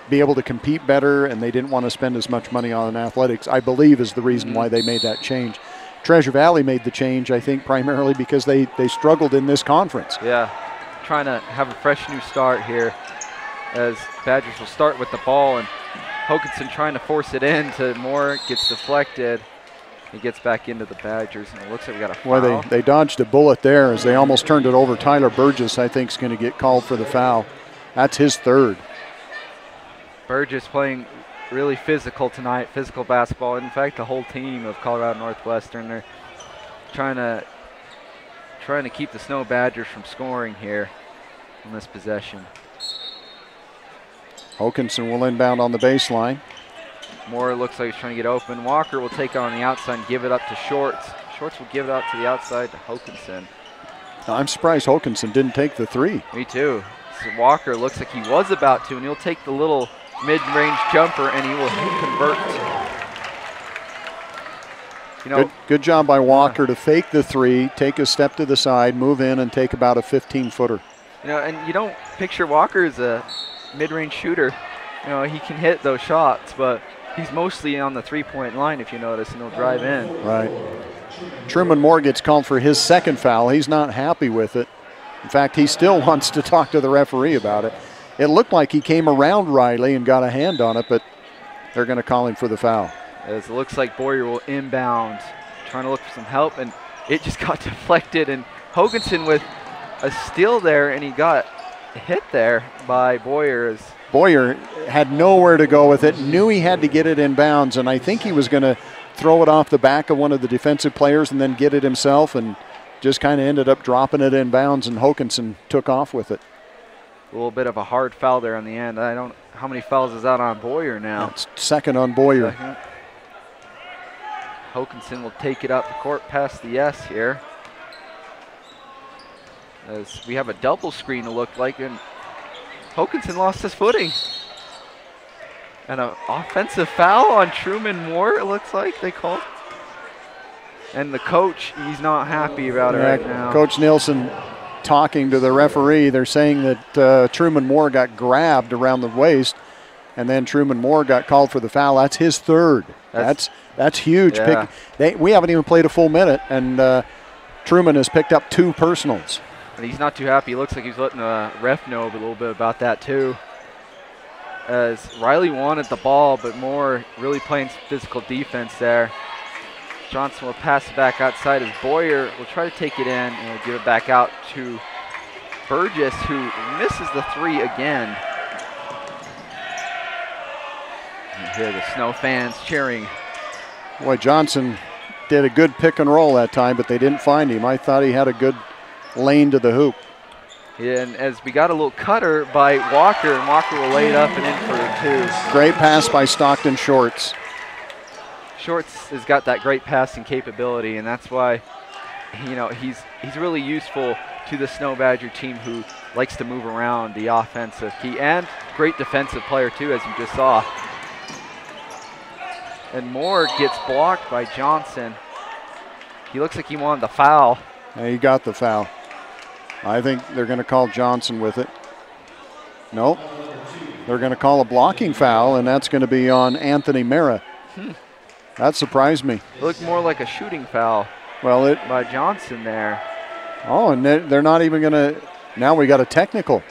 be able to compete better, and they didn't want to spend as much money on athletics, I believe, is the reason why they made that change. Treasure Valley made the change, I think, primarily because they struggled in this conference. Yeah, trying to have a fresh new start here, as Badgers will start with the ball, and Hokanson trying to force it in to Moore, gets deflected. He gets back into the Badgers, and it looks like we got a foul. Well, they dodged a bullet there as they almost turned it over. Tyler Burgess, I think, is going to get called for the foul. That's his 3rd. Burgess playing really physical tonight, physical basketball. In fact, the whole team of Colorado Northwestern, they're trying to keep the Snow Badgers from scoring here in this possession. Hokanson will inbound on the baseline. Moore looks like he's trying to get open. Walker will take it on the outside and give it up to Shorts. Shorts will give it out to the outside to Hokanson. I'm surprised Hokanson didn't take the 3. Me too. So Walker looks like he was about to, and he'll take the little mid-range jumper, and he will convert. Good job by Walker to fake the 3, take a step to the side, move in, and take about a 15-footer. And you don't picture Walker as a mid-range shooter. He can hit those shots, but he's mostly on the 3-point line, if you notice, and he'll drive in. Right. Truman Moore gets called for his 2nd foul. He's not happy with it. In fact, he still wants to talk to the referee about it. It looked like he came around Riley and got a hand on it, but they're going to call him for the foul. As it looks like Boyer will inbound, trying to look for some help, and it just got deflected. And Hokanson with a steal there, and he got hit there by Boyer. Boyer had nowhere to go with it, knew he had to get it in bounds, and I think he was going to throw it off the back of one of the defensive players and then get it himself, and just kind of ended up dropping it in bounds, and Hokanson took off with it. A little bit of a hard foul there on the end. I don't. How many fouls is that on Boyer now? It's second on Boyer. Second. Hokanson will take it up the court past the S here. As we have a double screen, it looked like, and Hokanson lost his footing. And an offensive foul on Truman Moore, it looks like they called. And the coach, he's not happy about it right now. Coach Nielsen talking to the referee. They're saying that Truman Moore got grabbed around the waist, and then Truman Moore got called for the foul. That's his third. That's huge. Yeah. We haven't even played a full minute, and Truman has picked up 2 personals. And he's not too happy. It looks like he's letting the ref know a little bit about that too. As Riley wanted the ball, but Moore really playing physical defense there. Johnson will pass it back outside as Boyer will try to take it in and will give it back out to Burgess, who misses the 3 again. You hear the Snow fans cheering. Boy, Johnson did a good pick and roll that time, but they didn't find him. I thought he had a good lane to the hoop. Yeah, and as we got a little cutter by Walker, and Walker will lay it up and in for the 2. Great pass by Stockton Shorts. Shorts has got that great passing capability, and that's why, you know, he's really useful to the Snow Badger team, who likes to move around the offensive key, and great defensive player too, as you just saw. And Moore gets blocked by Johnson. He looks like he wanted the foul. Yeah, he got the foul. I think they're going to call Johnson with it. Nope. They're going to call a blocking foul, and that's going to be on Anthony Mera. That surprised me. It looked more like a shooting foul by Johnson there. Oh, and they're not even going to. Now we got a technical.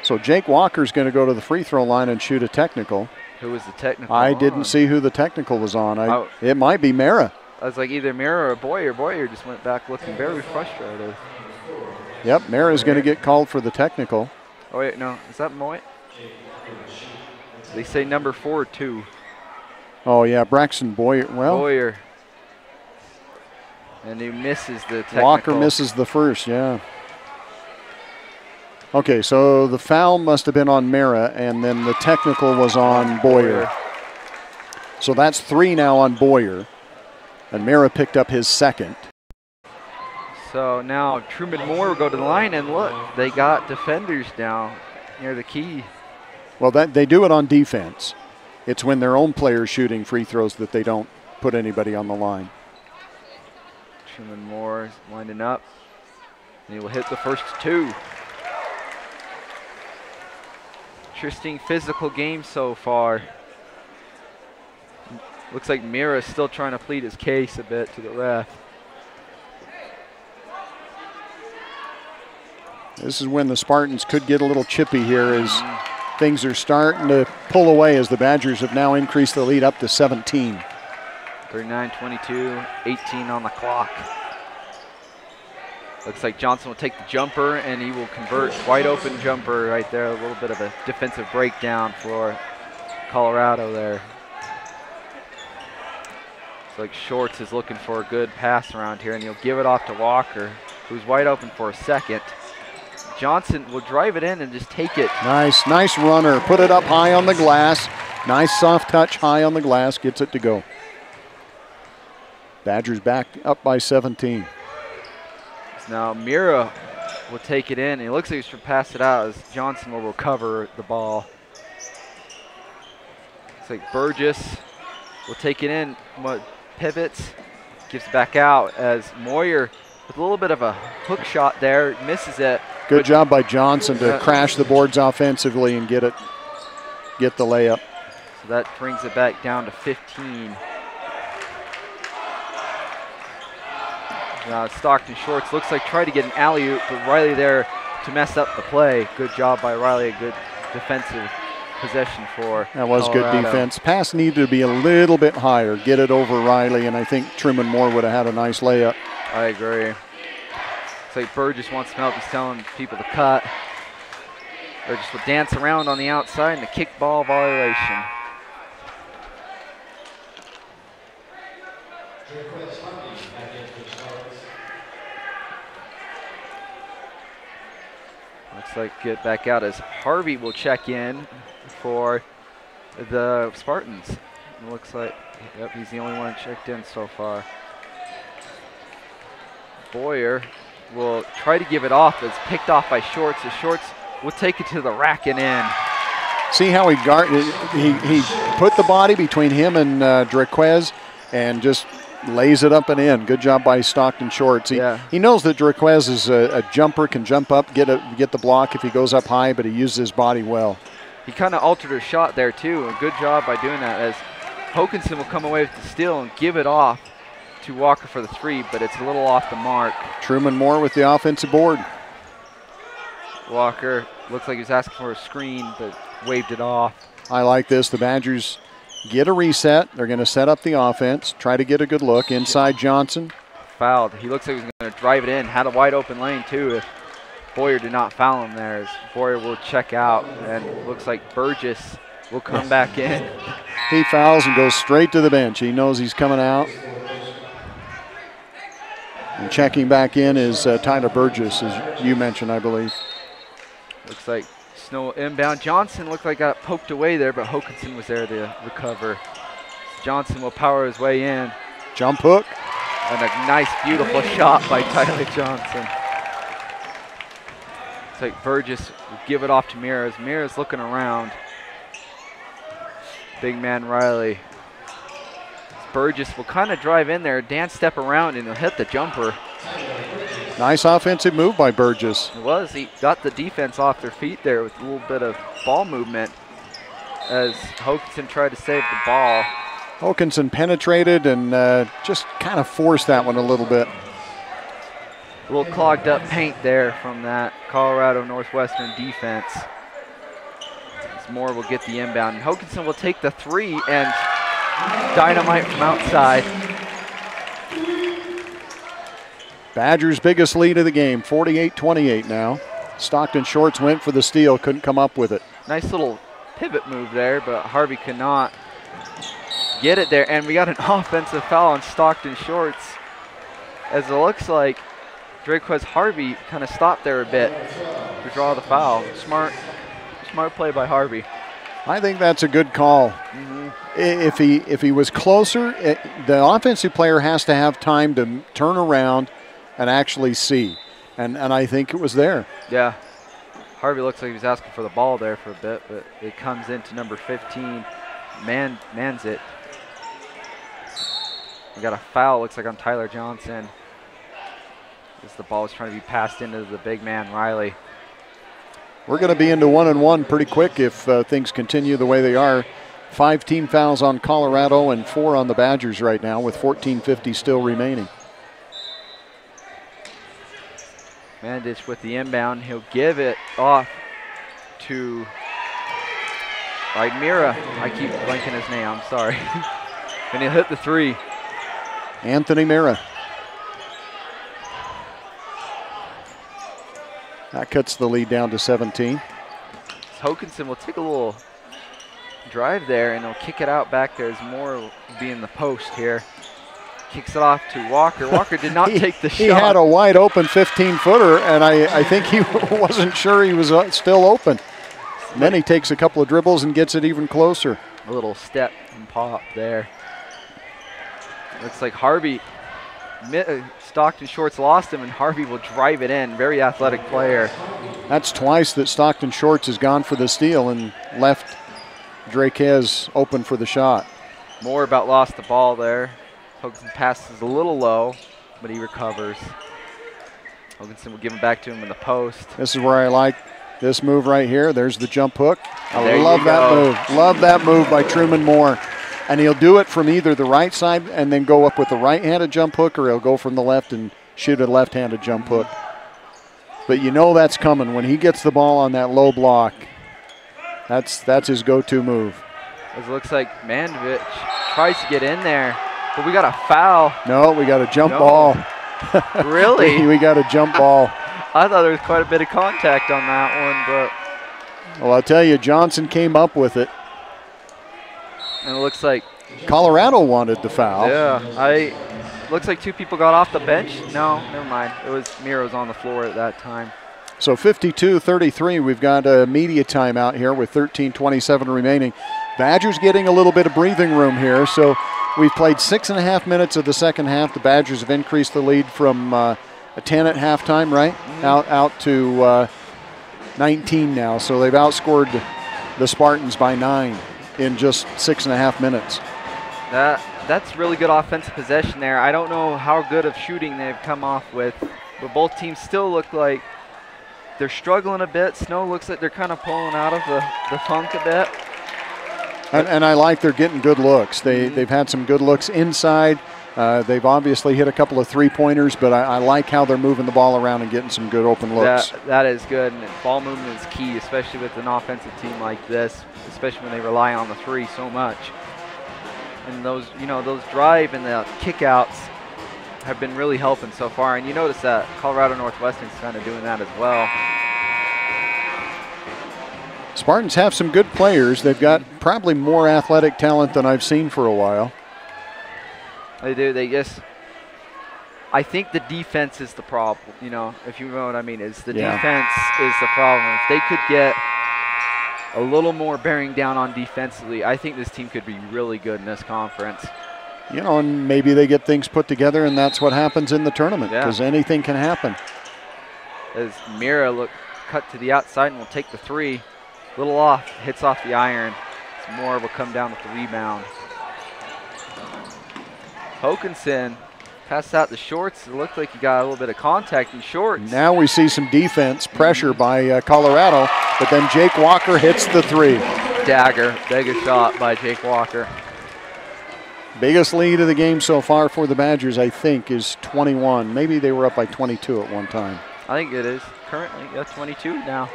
So Jake Walker's going to go to the free throw line and shoot a technical. Who was the technical I didn't see who the technical was on. It might be Mera. I was like either Mera or Boyer. Boyer just went back looking very frustrated. Yep, Mera's going to get called for the technical. Oh, wait, no. Is that Moy? They say number 4, too. Oh, yeah, Braxton Boyer. Well, Boyer. And he misses the technical. Walker misses the first, yeah. Okay, so the foul must have been on Mera, and then the technical was on Boyer. So that's 3 now on Boyer. And Mera picked up his second. So now Truman Moore will go to the line, and look, they got defenders now near the key. Well, they do it on defense. It's when their own players shooting free throws that they don't put anybody on the line. Truman Moore is winding up, and he will hit the first 2. Interesting physical game so far. Looks like Mera is still trying to plead his case a bit to the ref. This is when the Spartans could get a little chippy here as things are starting to pull away, as the Badgers have now increased the lead up to 17. 39-22, 18 on the clock. Looks like Johnson will take the jumper, and he will convert. Wide open jumper right there. A little bit of a defensive breakdown for Colorado there. Looks like Shorts is looking for a good pass around here, and he'll give it off to Walker, who's wide open for a second. Johnson will drive it in and just take it. Nice runner. Put it up high on the glass. Nice soft touch high on the glass. Gets it to go. Badgers back up by 17. So now Mera will take it in. And he looks like he's going to pass it out as Johnson will recover the ball. Looks like Burgess will take it in. Pivots. Gives it back out as Moyer with a little bit of a hook shot there. Misses it. Good job by Johnson to crash the boards offensively and get the layup. So that brings it back down to 15. Now Stockton Shorts looks like tried to get an alley-oop, but Riley there to mess up the play. Good job by Riley, a good defensive possession for That was Colorado. Good defense. Pass needed to be a little bit higher, get it over Riley, and I think Truman Moore would have had a nice layup. I agree. It's like Burgess wants some help. He's telling people to cut. Burgess will dance around on the outside and the kickball violation. Looks like get back out as Harvey will check in for the Spartans. It looks like, yep, he's the only one checked in so far. Boyer will try to give it off. It's picked off by Shorts. The Shorts will take it to the rack and in. See how he put the body between him and Draquez and just lays it up and in. Good job by Stockton Shorts. He knows that Draquez is a jumper, can jump up, get the block if he goes up high, but he uses his body well. He kind of altered his shot there too. A good job by doing that, as Hokanson will come away with the steal and give it off to Walker for the 3, but it's a little off the mark. Truman Moore with the offensive board. Walker looks like he was asking for a screen, but waved it off. I like this. The Badgers get a reset. They're going to set up the offense, try to get a good look. Inside Johnson. Fouled. He looks like he was going to drive it in. Had a wide open lane too if Boyer did not foul him there. As Boyer will check out, and it looks like Burgess will come back in. He fouls and goes straight to the bench. He knows he's coming out. And checking back in is Tyler Burgess, as you mentioned, I believe. Looks like Snow inbound. Johnson looked like got poked away there, but Hokanson was there to recover. Johnson will power his way in. Jump hook. And a nice, beautiful shot by Tyler Johnson. It's like Burgess will give it off to Mears. Mears looking around. Big man Riley. Burgess will kind of drive in there, dance step around, and he'll hit the jumper. Nice offensive move by Burgess. It was. He got the defense off their feet there with a little bit of ball movement as Hokanson tried to save the ball. Hokanson penetrated and just kind of forced that one a little bit. A little clogged up paint there from that Colorado Northwestern defense. As Moore will get the inbound. And Hokanson will take the 3 and dynamite from outside. Badgers' biggest lead of the game, 48-28 now. Stockton Shorts went for the steal, couldn't come up with it. Nice little pivot move there, but Harvey could not get it there. And we got an offensive foul on Stockton Shorts, as it looks like Draquez Harvey kind of stopped there a bit to draw the foul. Smart play by Harvey. I think that's a good call. If he was closer, the offensive player has to have time to turn around and actually see. And I think it was there. Yeah. Harvey looks like he was asking for the ball there for a bit, but it comes into number 15. Mans it. We got a foul, looks like, on Tyler Johnson. As the ball is trying to be passed into the big man, Riley. We're going to be into 1-and-1 pretty quick if things continue the way they are. 5 team fouls on Colorado and 4 on the Badgers right now, with 14:50 still remaining. Mandich with the inbound. He'll give it off to Mira. I keep blanking his name, I'm sorry. And he'll hit the 3. Anthony Mira. That cuts the lead down to 17. Hokanson will take a little drive there, and he'll kick it out back there as Moore will be in the post here. Kicks it off to Walker. Walker did not take the shot. He had a wide open 15-footer, and I think he wasn't sure he was still open. And then he takes a couple of dribbles and gets it even closer. A little step and pop there. Looks like Harvey, Stockton Shorts lost him, and Harvey will drive it in. Very athletic player. That's twice that Stockton Shorts has gone for the steal and left Draquez open for the shot. Moore about lost the ball there. Hokanson passes a little low, but he recovers. Hokanson will give it back to him in the post. This is where I like this move right here. There's the jump hook. I love that move. Love that move by Truman Moore. And he'll do it from either the right side and then go up with the right-handed jump hook, or he'll go from the left and shoot a left-handed jump hook. But you know that's coming. When he gets the ball on that low block, that's his go-to move. It looks like Mandich tries to get in there, but we got a foul. No, we got a jump ball. Really? We got a jump ball. I thought there was quite a bit of contact on that one, but. Well, I'll tell you, Johnson came up with it. And it looks like Colorado wanted the foul. Yeah, looks like 2 people got off the bench. No, never mind. It was Miro's on the floor at that time. So 52-33, we've got a media timeout here with 13:27 remaining. Badgers getting a little bit of breathing room here. So we've played 6.5 minutes of the second half. The Badgers have increased the lead from a 10 at halftime, right? Out to 19 now. So they've outscored the Spartans by 9 in just 6.5 minutes. That's really good offensive possession there. I don't know how good of shooting they've come off with, but both teams still look like they're struggling a bit. Snow looks like they're kind of pulling out of the funk a bit. And I like they're getting good looks. They've had some good looks inside. They've obviously hit a couple of three-pointers, but I like how they're moving the ball around and getting some good open looks. That is good, and ball movement is key, especially with an offensive team like this, especially when they rely on the three so much. And those drive and the kickouts have been really helping so far. And you notice that Colorado Northwestern's kind of doing that as well. Spartans have some good players. They've got probably more athletic talent than I've seen for a while. They do. I think the defense is the problem, if you know what I mean. Defense is the problem. If they could get a little more bearing down on defensively, I think this team could be really good in this conference. And maybe they get things put together, and that's what happens in the tournament, because anything can happen. As Mira cut to the outside and will take the three. Little off, hits off the iron. Moore will come down with the rebound. Hokanson passed out the shorts. It looked like he got a little bit of contact in shorts. Now we see some defense pressure by Colorado, but then Jake Walker hits the three. Dagger, big shot by Jake Walker. Biggest lead of the game so far for the Badgers, I think, is 21. Maybe they were up by 22 at one time. I think it is currently 22 now.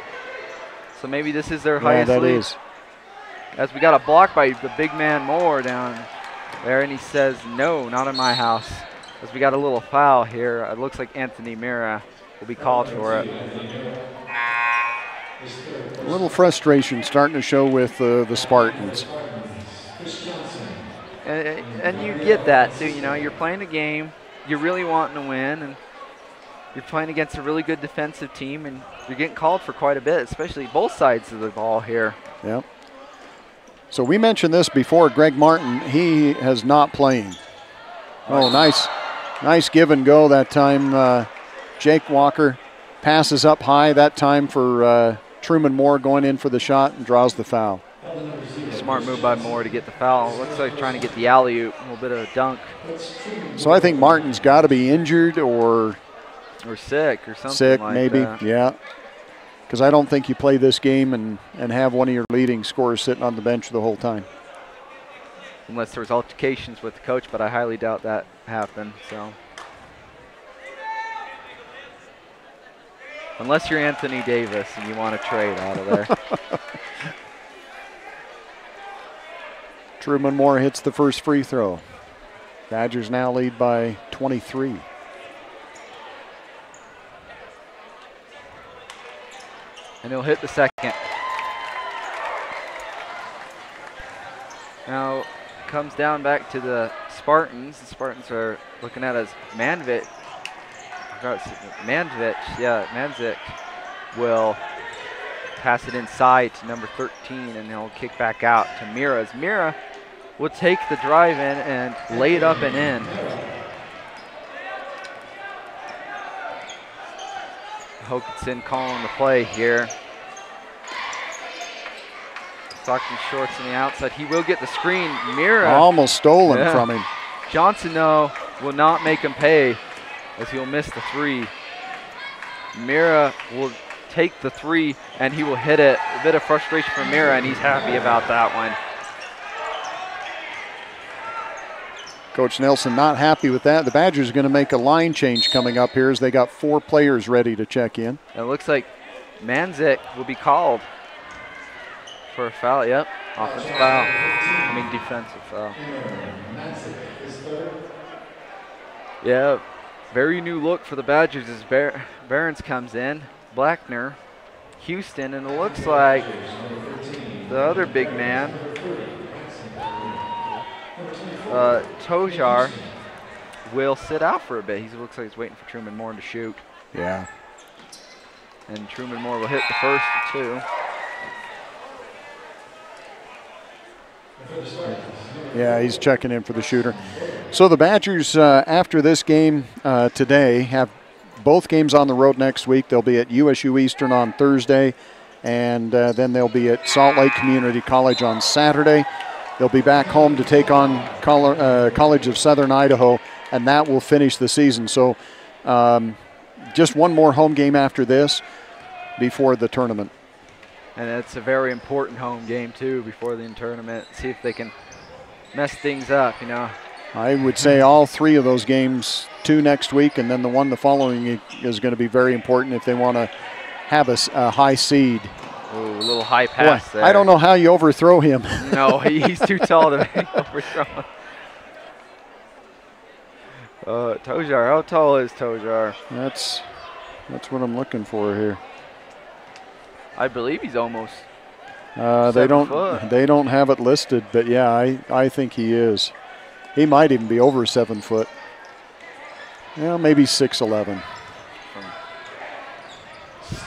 So maybe this is their highest lead. Yeah, that is. As we got a block by the big man Moore down there, and he says, no, not in my house. As we got a little foul here, it looks like Anthony Mira will be called for it. A little frustration starting to show with the Spartans. And you get that, too. You're playing a game, you're really wanting to win, and you're playing against a really good defensive team, and you're getting called for quite a bit, especially both sides of the ball here. Yep. So we mentioned this before. Greg Martin, he has not playing. Oh, nice give and go that time. Jake Walker passes up high that time for Truman Moore going in for the shot and draws the foul. Smart move by Moore to get the foul. Looks like trying to get the alley-oop, a little bit of a dunk. So I think Martin's got to be injured or sick or something like maybe, that. Yeah. Because I don't think you play this game and have one of your leading scorers sitting on the bench the whole time. Unless there was altercations with the coach, but I highly doubt that happened. So, unless you're Anthony Davis and you want to trade out of there. Truman Moore hits the first free throw. Badgers now lead by 23. And he'll hit the second. Now comes down back to the Spartans. The Spartans are looking at as Manvich will pass it inside to number 13, and he'll kick back out to Mira. As Mira will take the drive in and lay it up and in. Hokanson calling the play here. Stockton shorts on the outside. He will get the screen. Mira. Almost stolen from him. Johnson, though, will not make him pay as he'll miss the three. Mira will take the three, and he will hit it. A bit of frustration for Mira, and he's happy about that one. Coach Nelson not happy with that. The Badgers are going to make a line change coming up here as they got 4 players ready to check in. It looks like Manzik will be called for a foul. Yep, offensive foul. I mean defensive foul. Yeah, very new look for the Badgers as Behrens comes in. Blackner, Houston, and it looks like the other big man, Tojar, will sit out for a bit. He looks like he's waiting for Truman Moore to shoot. Yeah. And Truman Moore will hit the first two. Yeah, he's checking in for the shooter. So the Badgers, after this game today, have both games on the road next week. They'll be at USU Eastern on Thursday, and then they'll be at Salt Lake Community College on Saturday. They'll be back home to take on College of Southern Idaho, and that will finish the season. So just one more home game after this before the tournament. And it's a very important home game, too, before the tournament. See if they can mess things up, you know. I would say all three of those games, 2 next week and then the one the following, is going to be very important if they want to have a high seed. Ooh, a little high pass there. I don't know how you overthrow him. No, he's too tall to be overthrown. Tojar, how tall is Tojar? That's what I'm looking for here. I believe he's almost they don't have it listed, but yeah, I think he is. He might even be over 7 foot. Yeah, maybe 6'11". From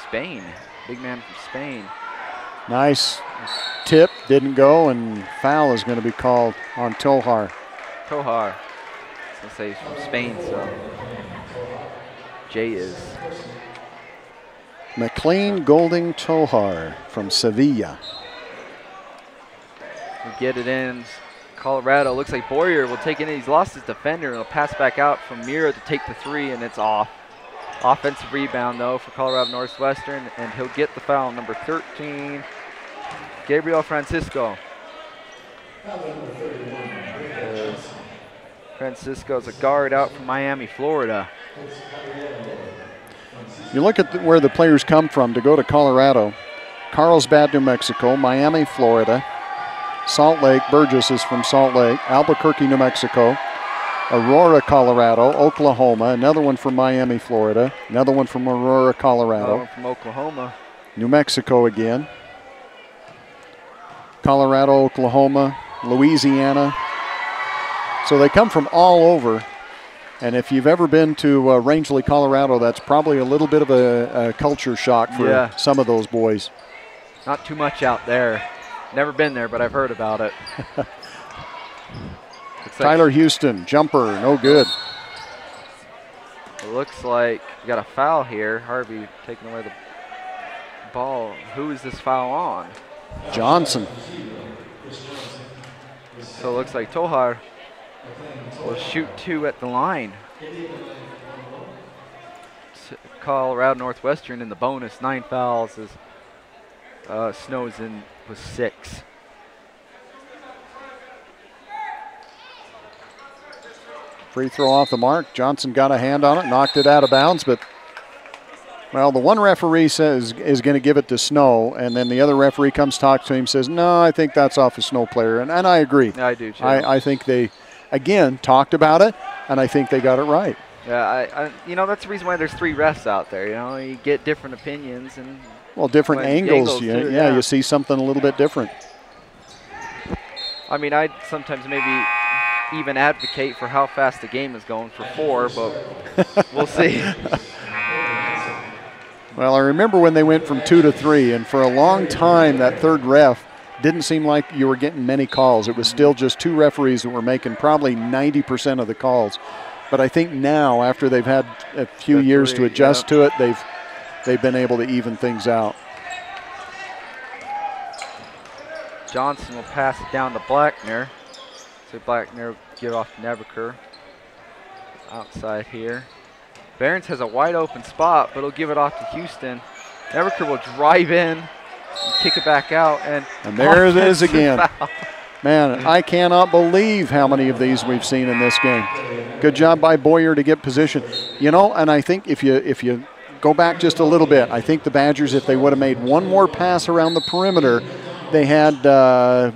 Spain, big man from Spain. Nice tip, didn't go, and foul is going to be called on Tojar. Tojar. I was going to say he's from Spain, so Jay is. McLean Golding Tojar from Sevilla. We get it in. Colorado looks like Boyer will take it in. He's lost his defender and he'll pass back out from Mira to take the 3, and it's off. Offensive rebound, though, for Colorado Northwestern, and he'll get the foul. Number 13, Gabriel Francisco. Francisco's a guard out from Miami, Florida. You look at where the players come from to go to Colorado. Carlsbad, New Mexico, Miami, Florida, Salt Lake, Burgess is from Salt Lake, Albuquerque, New Mexico, Aurora, Colorado, Oklahoma, another one from Miami, Florida, another one from Aurora, Colorado. Another one from Oklahoma. New Mexico again. Colorado, Oklahoma, Louisiana. So they come from all over. And if you've ever been to Rangeley, Colorado, that's probably a little bit of a culture shock for some of those boys. Not too much out there. Never been there, but I've heard about it. Tyler Houston, jumper, no good. It looks like we got a foul here. Harvey taking away the ball. Who is this foul on? Johnson. So it looks like Tojar will shoot 2 at the line. Colorado Northwestern in the bonus, 9 fouls as Snow's in with 6. Free throw off the mark. Johnson got a hand on it, knocked it out of bounds, but well, the one referee says is going to give it to Snow, and then the other referee comes talk to him, says, no, I think that's off a Snow player, and I agree. I do too. I think they, again, talked about it, and I think they got it right. Yeah, you know, that's the reason why there's 3 refs out there. You know, you get different opinions and different angles. Too, yeah, you see something a little bit different. I mean, I'd sometimes maybe even advocate for how fast the game is going for 4, but we'll see. Well, I remember when they went from 2 to 3, and for a long time that third ref didn't seem like you were getting many calls. It was still just 2 referees that were making probably 90% of the calls. But I think now, after they've had a few years to adjust to it, they've been able to even things out. Johnson will pass it down to Blackner. So Blackner will give off to Nebeker. Outside here. Behrens has a wide open spot, but he'll give it off to Houston. Nebeker will drive in and kick it back out. And there it is again. Foul. Man, I cannot believe how many of these we've seen in this game. Good job by Boyer to get position. You know, and I think if you go back just a little bit, I think the Badgers, if they would have made one more pass around the perimeter, they had,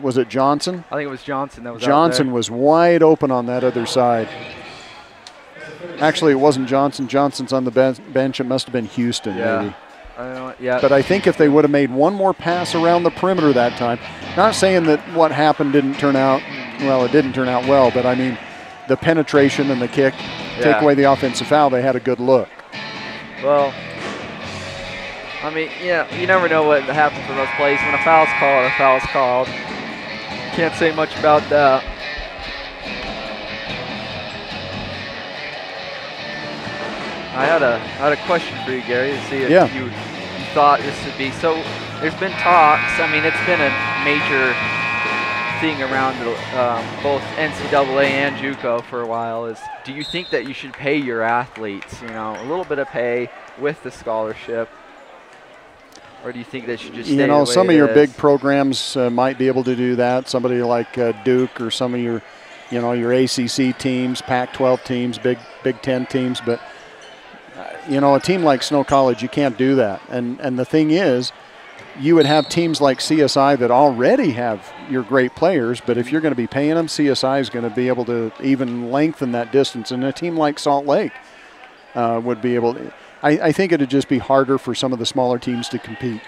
was it Johnson? I think it was Johnson that was Johnson out there. Was wide open on that other side. Actually, it wasn't Johnson. Johnson's on the bench. It must have been Houston, maybe. But I think if they would have made one more pass around the perimeter that time, not saying that what happened didn't turn out, well, it didn't turn out well, but I mean, the penetration and the kick, take away the offensive foul, they had a good look. Well, I mean, yeah, you never know what happens in those plays. When a foul's called, a foul's called. Can't say much about that. I had a question for you, Gary, to see if you thought this would be. So there's been talks. I mean, it's been a major thing around both NCAA and JUCO for a while. Is do you think that you should pay your athletes, you know, a little bit of pay with the scholarship, or do you think they should just stay you know, the way some of it your is? big programs might be able to do that. Somebody like Duke, or some of your, you know, your ACC teams, Pac-12 teams, Big Ten teams, but you know, a team like Snow College, you can't do that. And the thing is, you would have teams like CSI that already have your great players, but if you're going to be paying them, CSI is going to be able to even lengthen that distance. And a team like Salt Lake would be able to. I think it would just be harder for some of the smaller teams to compete.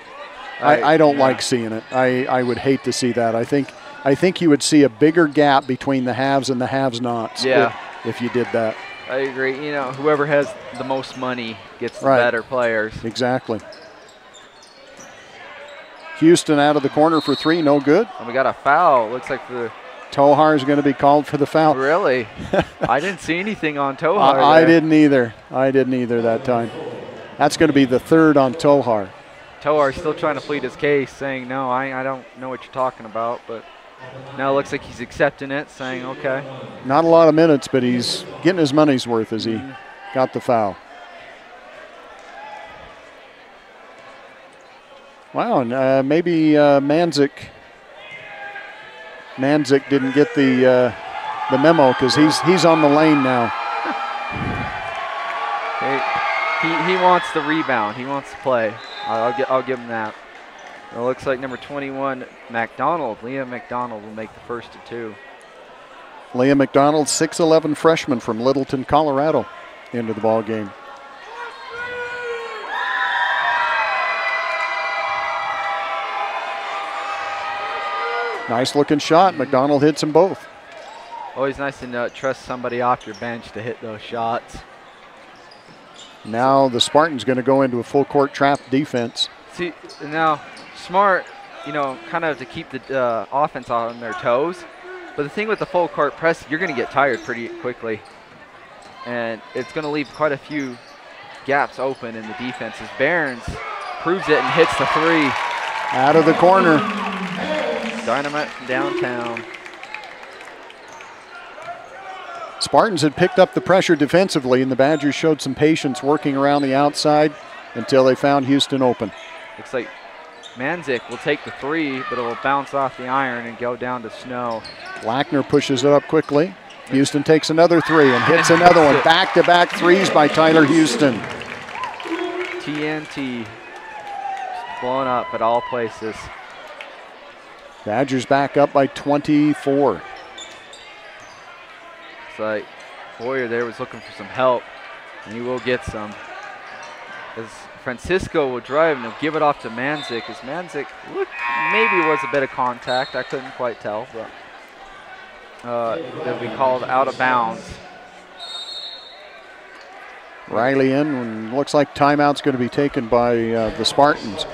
I don't like seeing it. I would hate to see that. I think you would see a bigger gap between the haves and the have-nots if you did that. I agree. You know, whoever has the most money gets the better players. Exactly. Houston out of the corner for three, no good. And we got a foul. Looks like the Tohar is going to be called for the foul. Really? I didn't see anything on Tohar. I didn't either. I didn't either that time. That's going to be the third on Tohar. Tohar's still trying to plead his case, saying, no, I don't know what you're talking about, but now it looks like he's accepting it, saying, okay. Not a lot of minutes, but he's getting his money's worth as he got the foul. Wow, and maybe Manzik didn't get the memo because he's on the lane now. He wants the rebound. He wants to play. I'll give him that. It looks like number 21, Liam McDonald, will make the first of two. Liam McDonald, 6'11" freshman from Littleton, Colorado, into the ball game. Nice looking shot. McDonald hits them both. Always nice to trust somebody off your bench to hit those shots. Now the Spartans going to go into a full court trap defense. See, now Smart, you know, kind of to keep the offense on their toes. But the thing with the full court press, you're going to get tired pretty quickly. And it's going to leave quite a few gaps open in the defense as Barons proves it and hits the three. Out of the corner. Dynamite from downtown. Spartans had picked up the pressure defensively, and the Badgers showed some patience working around the outside until they found Houston open. Looks like Manzik will take the three, but it will bounce off the iron and go down to Snow. Lackner pushes it up quickly. Houston takes another three and hits another one. Back-to-back threes by Tyler Houston. TNT blowing up at all places. Badgers back up by 24. It's like Boyer there was looking for some help, and he will get some. As Francisco will drive and he'll give it off to Manzik. As Manzik maybe was a bit of contact. I couldn't quite tell, but it'll be called out of bounds. Riley in, and looks like timeout's going to be taken by the Spartans.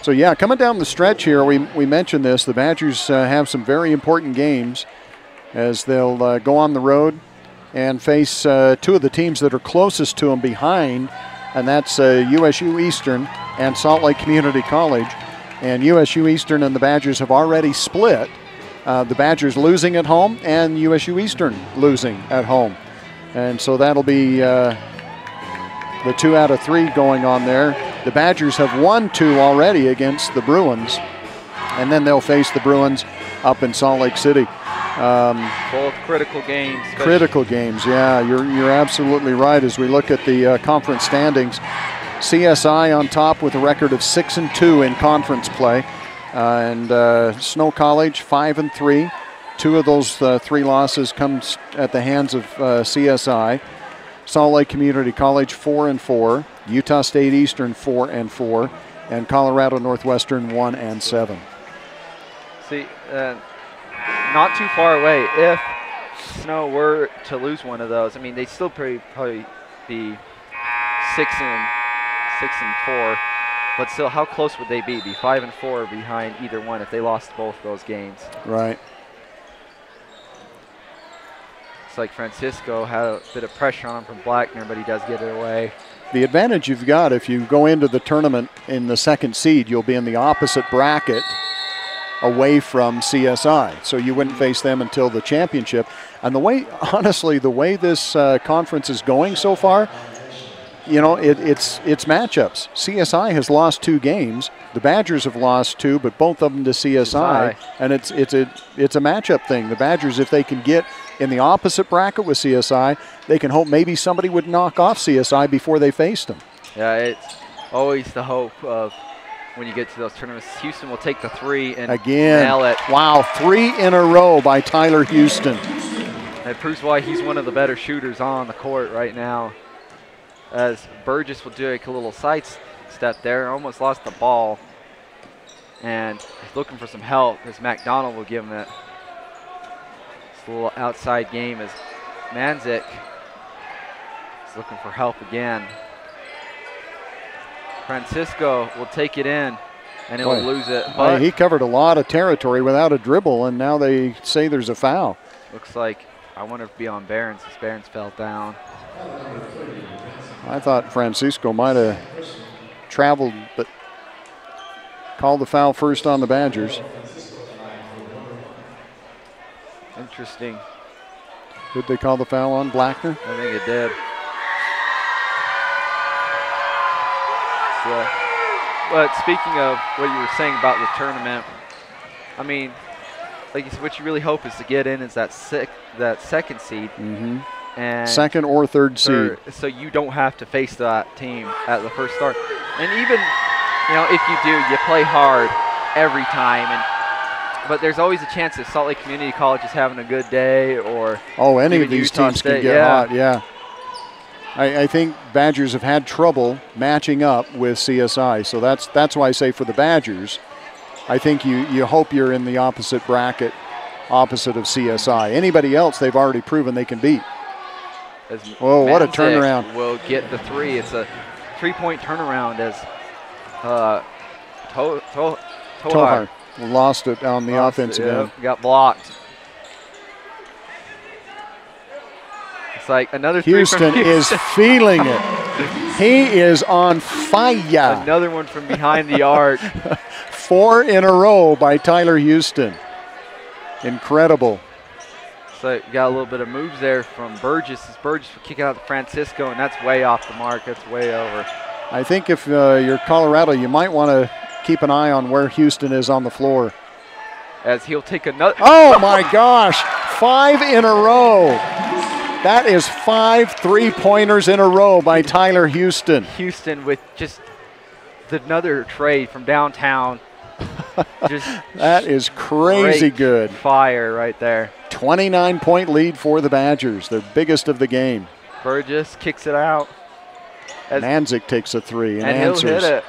So yeah, coming down the stretch here, we mentioned this, the Badgers have some very important games as they'll go on the road and face two of the teams that are closest to them behind, and that's USU Eastern and Salt Lake Community College. And USU Eastern and the Badgers have already split. The Badgers losing at home and USU Eastern losing at home. And so that'll be the 2 out of 3 going on there. The Badgers have won 2 already against the Bruins, and then they'll face the Bruins up in Salt Lake City. Both critical games. Critical games, yeah. You're absolutely right. As we look at the conference standings, CSI on top with a record of 6-2 in conference play, and Snow College 5-3. 2 of those 3 losses comes at the hands of CSI. Salt Lake Community College 4-4, Utah State Eastern 4-4, and Colorado Northwestern 1-7. See, not too far away. If Snow were to lose one of those, I mean, they'd still probably be 6-4. But still, how close would they be? Be 5-4 behind either one if they lost both those games. Right. It's like Francisco had a bit of pressure on him from Blackner, but he does get it away. The advantage you've got, if you go into the tournament in the 2nd seed, you'll be in the opposite bracket away from CSI. So you wouldn't face them until the championship. And the way, honestly, the way this conference is going so far, you know, it's matchups. CSI has lost 2 games. The Badgers have lost 2, but both of them to CSI. And it's a matchup thing. The Badgers, if they can get in the opposite bracket with CSI, they can hope maybe somebody would knock off CSI before they faced them. Yeah, it's always the hope of when you get to those tournaments. Houston will take the 3 and nail it. Wow, 3 in a row by Tyler Houston. It proves why he's one of the better shooters on the court right now. As Burgess will do like a little side step there, almost lost the ball. And he's looking for some help as McDonald will give him it. It's a little outside game as Manzik is looking for help again. Francisco will take it in, and he'll lose it. But he covered a lot of territory without a dribble, and now they say there's a foul. Looks like, I wonder if it'll be on Behrens, as Behrens fell down. I thought Francisco might have traveled, but called the foul first on the Badgers. Interesting. Did they call the foul on Blackner? I think it did. But speaking of what you were saying about the tournament, I mean, like you said, what you really hope is to get in is that 2nd seed. Mm-hmm. And 2nd or 3rd seed. So you don't have to face that team at the first start. And even, you know, if you do, you play hard every time. But there's always a chance that Salt Lake Community College is having a good day, or any of these Utah teams State, can get hot. Yeah. I think Badgers have had trouble matching up with CSI, so that's why I say for the Badgers, I think you hope you're in the opposite bracket, opposite of CSI. Anybody else, they've already proven they can beat. Whoa, what a turnaround. Will get the 3. It's a 3-point turnaround as Tohar lost it on the offensive end. Got blocked. It's like another 3 Houston is feeling it. He is on fire. Another one from behind the arc. 4 in a row by Tyler Houston. Incredible. So you got a little bit of moves there from Burgess. As Burgess will kick it out to Francisco, and that's way off the mark. That's way over. I think if you're Colorado, you might want to keep an eye on where Houston is on the floor. As he'll take another. Oh, my gosh. 5 in a row. That is 5 3-pointers in a row by Tyler Houston. Houston with just another trade from downtown. Just that is crazy good. Fire right there. 29-point lead for the Badgers, their biggest of the game. Burgess kicks it out. Manzik takes a 3 and answers. He'll hit it.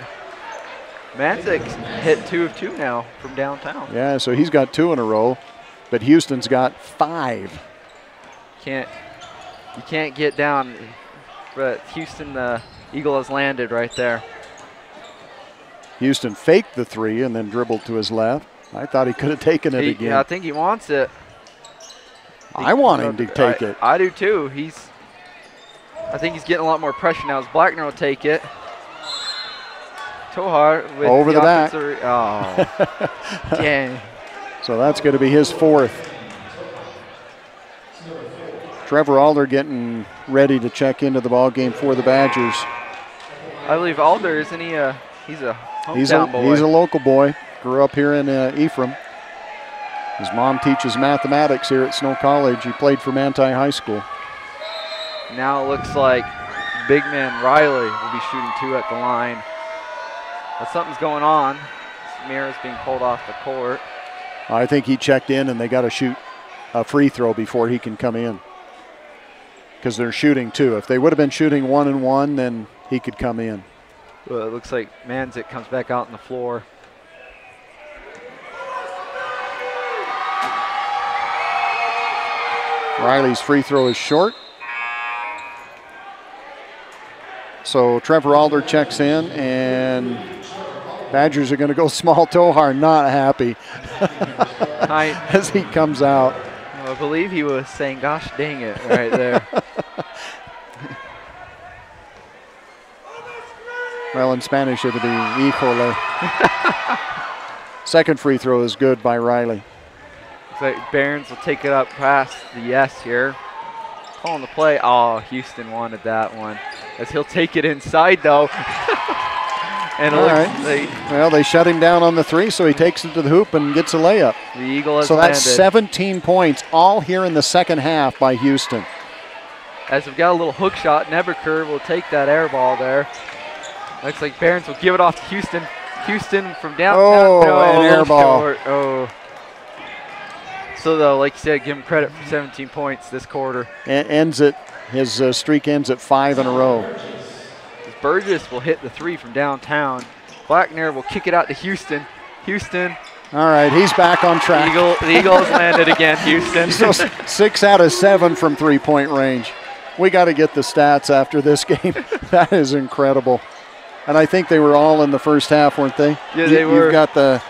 Manzik's hit 2 of 2 now from downtown. Yeah, so he's got 2 in a row, but Houston's got 5. You can't get down, but Houston, the Eagle has landed right there. Houston faked the 3 and then dribbled to his left. I thought he could have taken it again. Yeah, I think he wants it. I want him to take it. I do too. I think he's getting a lot more pressure now as Blackner will take it. Tohar with over the back. Oh, dang. So that's going to be his 4th. Trevor Alder getting ready to check into the ball game for the Badgers. I believe Alder, isn't he? He's a hometown boy. He's a local boy. Grew up here in Ephraim. His mom teaches mathematics here at Snow College. He played for Manti High School. Now it looks like big man Riley will be shooting 2 at the line. But something's going on. Mira's being pulled off the court. I think he checked in and they got to shoot a free throw before he can come in. Because they're shooting 2. If they would have been shooting 1 and 1, then he could come in. Well, it looks like Manzik comes back out on the floor. Riley's free throw is short. So Trevor Alder checks in, and Badgers are going to go small Tohar, not happy as he comes out. I believe he was saying, gosh dang it, right there. Well, in Spanish, it would be híjole. Second free throw is good by Riley. Looks like Barons will take it up past the yes here. Calling the play. Oh, Houston wanted that one. As he'll take it inside, though. And all right. Well, they shut him down on the three, so he takes it to the hoop and gets a layup. The Eagle has so landed. That's 17 points, all here in the second half by Houston. As we've got a little hook shot, Nebeker will take that air ball there. Looks like Barons will give it off to Houston. Houston from downtown. Oh, an air ball. Short. Oh. So, though, like you said, give him credit for 17 points this quarter. His streak ends at 5 in a row. Burgess will hit the three from downtown. Blackner will kick it out to Houston. Houston. All right, he's back on track. The Eagles landed again, Houston. So 6 out of 7 from three-point range. We got to get the stats after this game. That is incredible. And I think they were all in the first half, weren't they? Yeah, they were. You've got the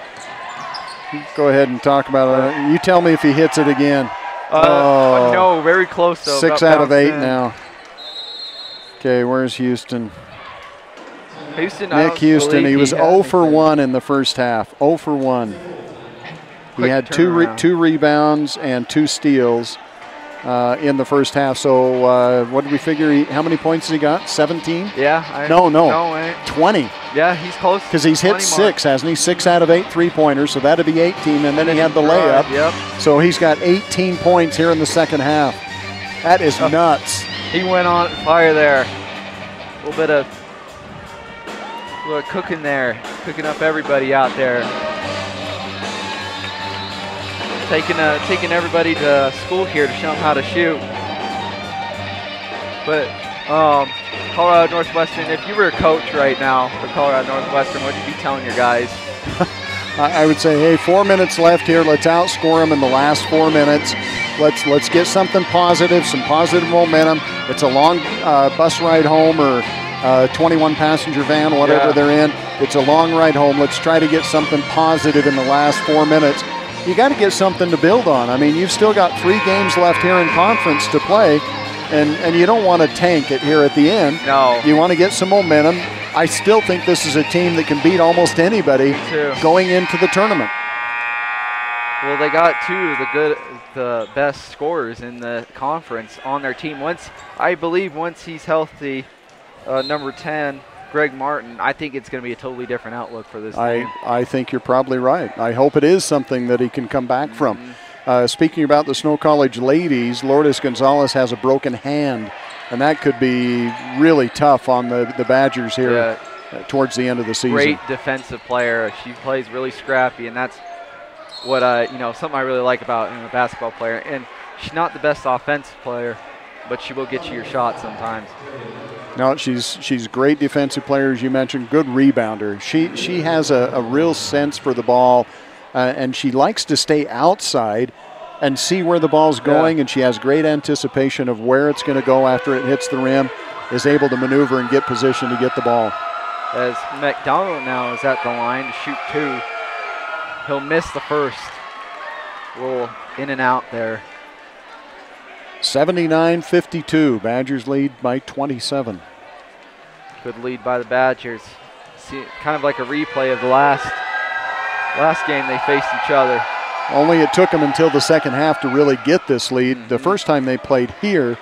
– go ahead and talk about it. You tell me if he hits it again. No, very close, though. 6 out of 8 now. Okay, where's Houston? Nick Houston, he was 0 for 1 in the first half. 0 for 1. He had two rebounds and 2 steals in the first half. So what did we figure? How many points he got? 17? Yeah. No, 20. Yeah, he's close. Because he's hit 6, hasn't he? 6 out of 8 three-pointers, so that'd be 18. And then he had the layup. Yep. So he's got 18 points here in the second half. That is nuts. He went on fire there. A little bit of cooking there, cooking up everybody out there. Taking everybody to school here to show them how to shoot. But Colorado Northwestern, if you were a coach right now for Colorado Northwestern, what would you be telling your guys? I would say, hey, 4 minutes left here. Let's outscore them in the last 4 minutes. Let's get something positive, some positive momentum. It's a long bus ride home or 21-passenger van, whatever they're in. It's a long ride home. Let's try to get something positive in the last 4 minutes. You got to get something to build on. I mean, you've still got 3 games left here in conference to play, and you don't want to tank it here at the end. No. You want to get some momentum. I still think this is a team that can beat almost anybody going into the tournament. Well, they got 2 of the best scorers in the conference on their team. I believe once he's healthy, number 10, Greg Martin, I think it's going to be a totally different outlook for this team. I think you're probably right. I hope it is something that he can come back from. Speaking about the Snow College ladies, Lourdes Gonzalez has a broken hand, and that could be really tough on the Badgers here towards the end of the season. Great defensive player. She plays really scrappy, and that's what something I really like about a basketball player. And she's not the best offensive player, but she will get you your shot sometimes. No, she's a great defensive player, as you mentioned, good rebounder. She has a real sense for the ball, and she likes to stay outside and see where the ball's going, and she has great anticipation of where it's going to go after it hits the rim, is able to maneuver and get position to get the ball. As McDonald now is at the line to shoot 2. He'll miss the first. A little in and out there. 79-52. Badgers lead by 27. Good lead by the Badgers. See, kind of like a replay of the last game they faced each other. Only it took them until the second half to really get this lead. The first time they played here,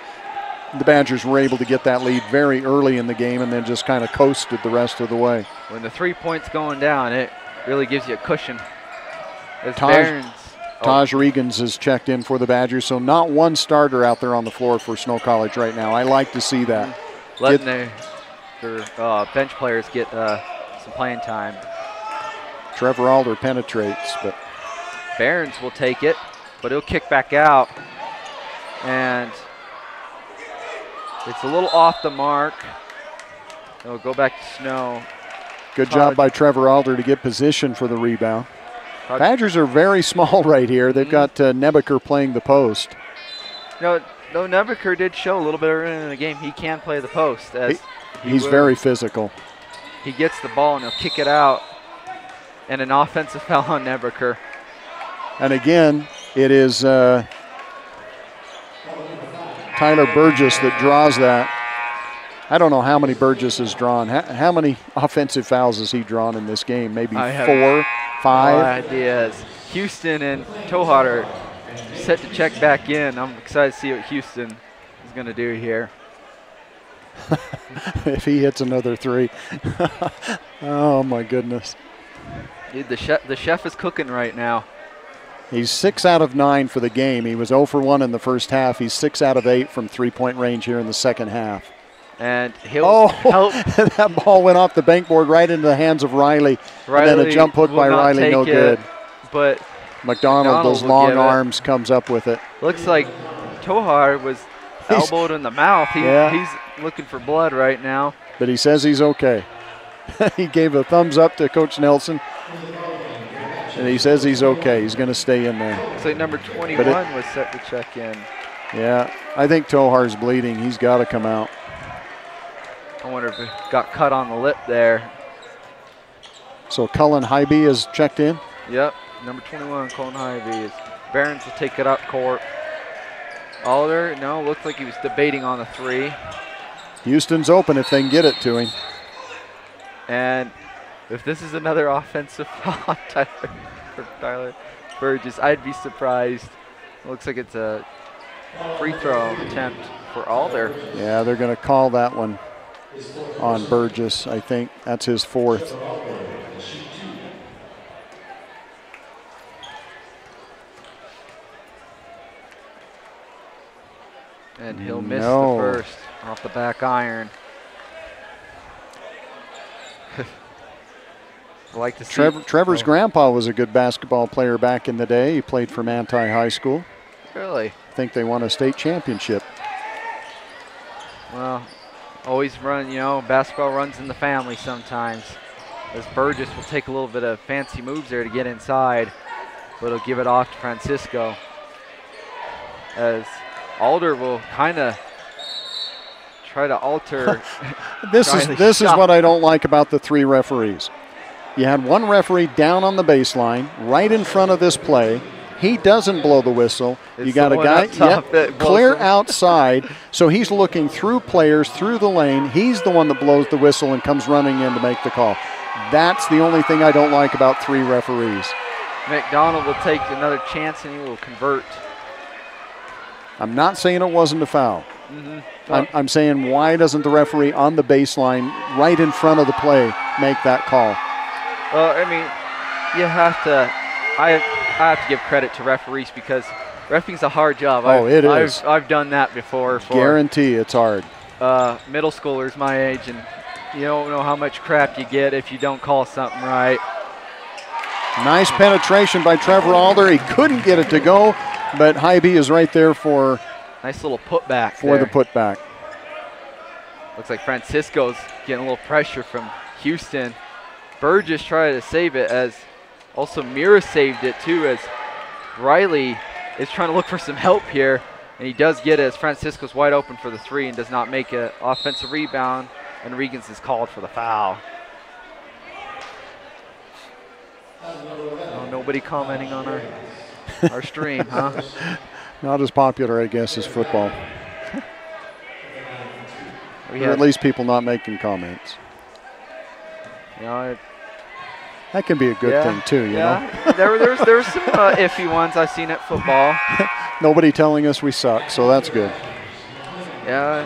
the Badgers were able to get that lead very early in the game and then just kind of coasted the rest of the way. When the 3 points going down, it really gives you a cushion. As Taj Regans has checked in for the Badgers, so not one starter out there on the floor for Snow College right now. I like to see that. Letting their bench players get some playing time. Trevor Alder penetrates, but Barons will take it, but he'll kick back out. And it's a little off the mark. It'll go back to Snow. Good job by Trevor Alder to get position for the rebound. Badgers are very small right here. They've got Nebeker playing the post. No, Nebeker did show a little bit earlier in the game he can play the post. He's very physical. He gets the ball and he'll kick it out. And an offensive foul on Nebeker. And again, it is Tyler Burgess that draws that. I don't know how many Burgess has drawn. How many offensive fouls has he drawn in this game? Maybe 4, 5? No ideas. Houston and Tohart are set to check back in. I'm excited to see what Houston is going to do here. If he hits another 3. Oh, my goodness. Dude, the chef is cooking right now. He's 6 out of 9 for the game. He was 0 for 1 in the first half. He's 6 out of 8 from three-point range here in the second half. And he'll help. That ball went off the bankboard right into the hands of Riley. And then a jump hook by Riley, no good. But McDonald, those long arms, comes up with it. Looks like Tohar was elbowed in the mouth. He's looking for blood right now. But he says he's okay. He gave a thumbs up to Coach Nelson. And he says he's okay. He's going to stay in there. Looks like number 21 was set to check in. Yeah, I think Tohar's bleeding. He's got to come out. I wonder if it got cut on the lip there. So Cullen Hybe is checked in? Yep, number 21, Cullen Hybe. Barons will take it up court. Alder, no, looked like he was debating on the 3. Houston's open if they can get it to him. And if this is another offensive foul on Tyler Burgess, I'd be surprised. Looks like it's a free throw attempt for Alder. Yeah, they're going to call that one on Burgess, I think. That's his 4th. And he'll miss the first off the back iron. I like to see Trevor's grandpa was a good basketball player back in the day. He played for Manti High School. Really? I think they won a state championship. Well, always run, basketball runs in the family sometimes. As Burgess will take a little bit of fancy moves there to get inside, but he'll give it off to Francisco. As Alder will kind of try to alter. This is what I don't like about the 3 referees. You had one referee down on the baseline, right in front of this play. He doesn't blow the whistle. You got a guy clear outside, so he's looking through players, through the lane. He's the one that blows the whistle and comes running in to make the call. That's the only thing I don't like about 3 referees. McDonald will take another chance and he will convert. I'm not saying it wasn't a foul. I'm saying, why doesn't the referee on the baseline, right in front of the play, make that call? Well, I mean, you have to. I have to give credit to referees because reffing's a hard job. It is. I've done that before. Guarantee it's hard. Middle schoolers my age, and you don't know how much crap you get if you don't call something right. Nice penetration by Trevor Alder. He couldn't get it to go, but Hybe is right there for nice little putback. The putback. Looks like Francisco's getting a little pressure from Houston. Burgess tried to save it, as also Mira saved it too, as Riley is trying to look for some help here, and he does get it as Francisco's wide open for the 3 and does not make an offensive rebound, and Regans is called for the foul. Oh, nobody commenting on our stream, huh? Not as popular, I guess, as football. Or at least people not making comments. That can be a good thing too, you know. there were some iffy ones I've seen at football. Nobody telling us we suck, so that's good. Yeah,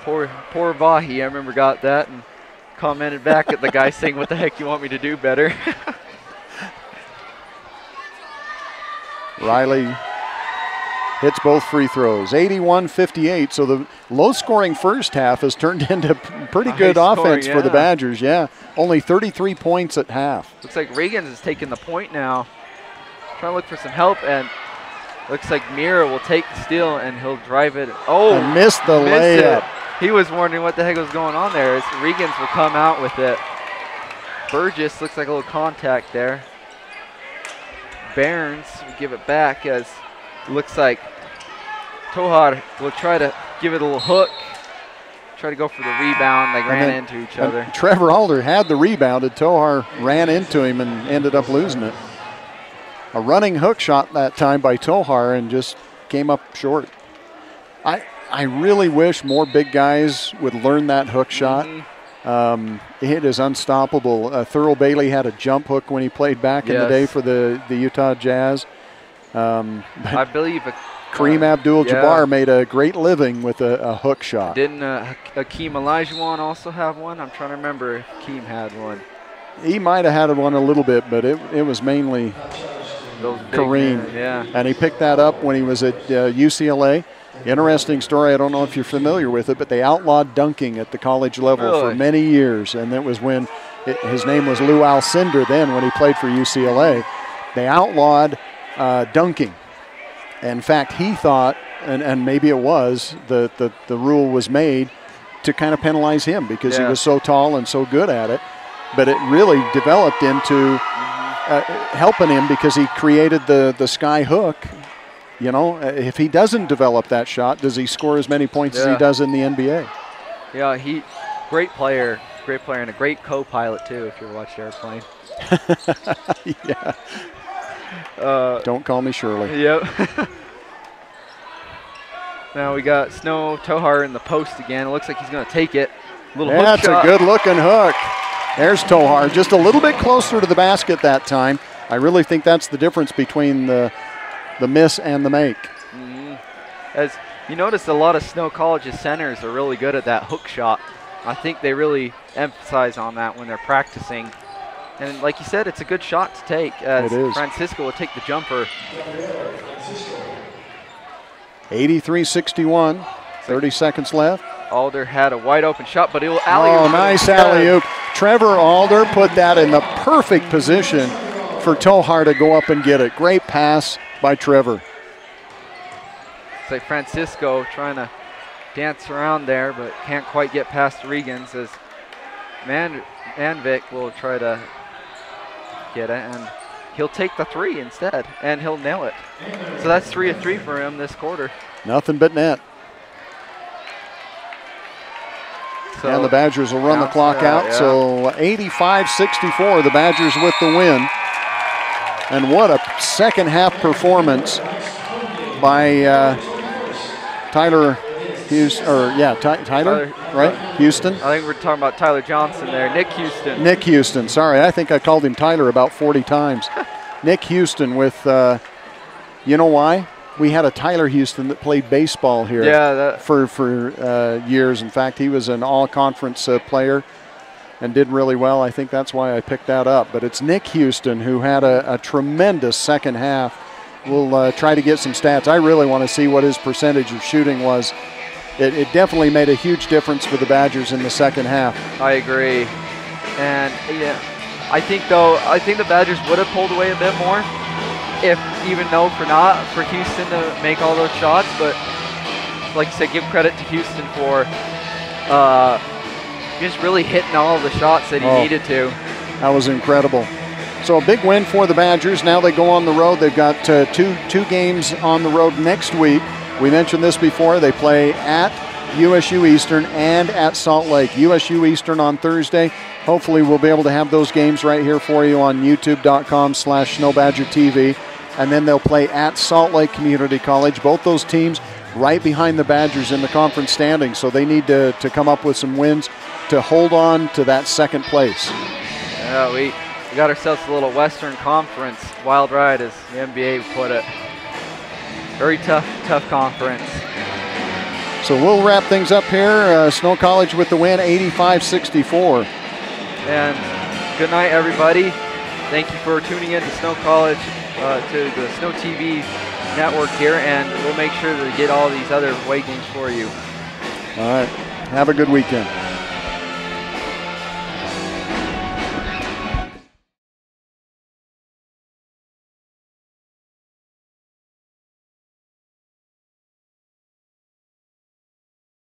poor Vahi, I remember got that and commented back at the guy saying, "What the heck you want me to do better?" Riley hits both free throws, 81-58. So the low-scoring first half has turned into pretty good offense for the Badgers. Yeah, only 33 points at half. Looks like Regans is taking the point now. Trying to look for some help, and looks like Mira will take the steal, and he'll drive it. Oh, and missed the layup. He was wondering what the heck was going on there. As Regans will come out with it. Burgess looks like a little contact there. Barnes will give it back, as looks like Tohar will try to give it a little hook. tried to go for the rebound. They ran into each other. Trevor Alder had the rebound, and Tohar ran into him and ended up losing it. A running hook shot that time by Tohar and just came up short. I really wish more big guys would learn that hook shot. It is unstoppable. Thurl Bailey had a jump hook when he played back in the day for the Utah Jazz. I believe Kareem Abdul-Jabbar made a great living with a hook shot. Didn't Hakeem Olajuwon also have one? I'm trying to remember if Hakeem had one. He might have had one a little bit, but it was mainly Kareem. Men, and he picked that up when he was at UCLA. Interesting story. I don't know if you're familiar with it, but they outlawed dunking at the college level for many years. And that was when his name was Lou Alcindor then when he played for UCLA. They outlawed dunking. In fact, he thought, and maybe it was, the rule was made to kind of penalize him because he was so tall and so good at it. But it really developed into helping him because he created the sky hook. You know, if he doesn't develop that shot, does he score as many points as he does in the NBA? Yeah, great player, and a great co-pilot too. If you watch Airplane. Don't call me Shirley. Yep. Now we got Snow Tohar in the post again. It looks like he's going to take it. That's a good-looking hook. There's Tohar, just a little bit closer to the basket that time. I really think that's the difference between the miss and the make. As you notice, a lot of Snow College's centers are really good at that hook shot. I think they really emphasize on that when they're practicing. And like you said, it's a good shot to take. As it is. Francisco will take the jumper. 83-61, 30 seconds left. Alder had a wide open shot, but he'll alley-oop. Oh, nice alley-oop. Trevor Alder put that in the perfect position for Tohar to go up and get it. Great pass by Trevor. It's like Francisco trying to dance around there, but can't quite get past Regans as Manvik will try to get it, and he'll take the three instead, and he'll nail it. So that's 3 of 3 for him this quarter. Nothing but net. So and the Badgers will run the clock out. So 85-64, the Badgers with the win. And what a second half performance by Tyler Houston, Tyler, right? Houston. I think we're talking about Tyler Johnson there. Nick Houston. Nick Houston, sorry. I think I called him Tyler about 40 times. Nick Houston with, you know why? We had a Tyler Houston that played baseball here for years. In fact, he was an all-conference player and did really well. I think that's why I picked that up. But it's Nick Houston who had a tremendous second half. We'll try to get some stats. I really want to see what his percentage of shooting was. It definitely made a huge difference for the Badgers in the second half. I agree. And I think the Badgers would have pulled away a bit more if for Houston to make all those shots. But like I said, give credit to Houston for just really hitting all of the shots that he needed to. That was incredible. So a big win for the Badgers. Now they go on the road. They've got two games on the road next week. We mentioned this before. They play at USU Eastern and at Salt Lake. USU Eastern on Thursday. Hopefully we'll be able to have those games right here for you on youtube.com/SnowBadgerTV. And then they'll play at Salt Lake Community College. Both those teams right behind the Badgers in the conference standings. So they need to come up with some wins to hold on to that second place. Yeah, we got ourselves a little Western Conference wild ride, as the NBA would put it. Very tough conference. So we'll wrap things up here. Snow College with the win, 85-64. And good night, everybody. Thank you for tuning in to Snow College, to the Snow TV network here, and we'll make sure to get all these other away games for you. All right. Have a good weekend.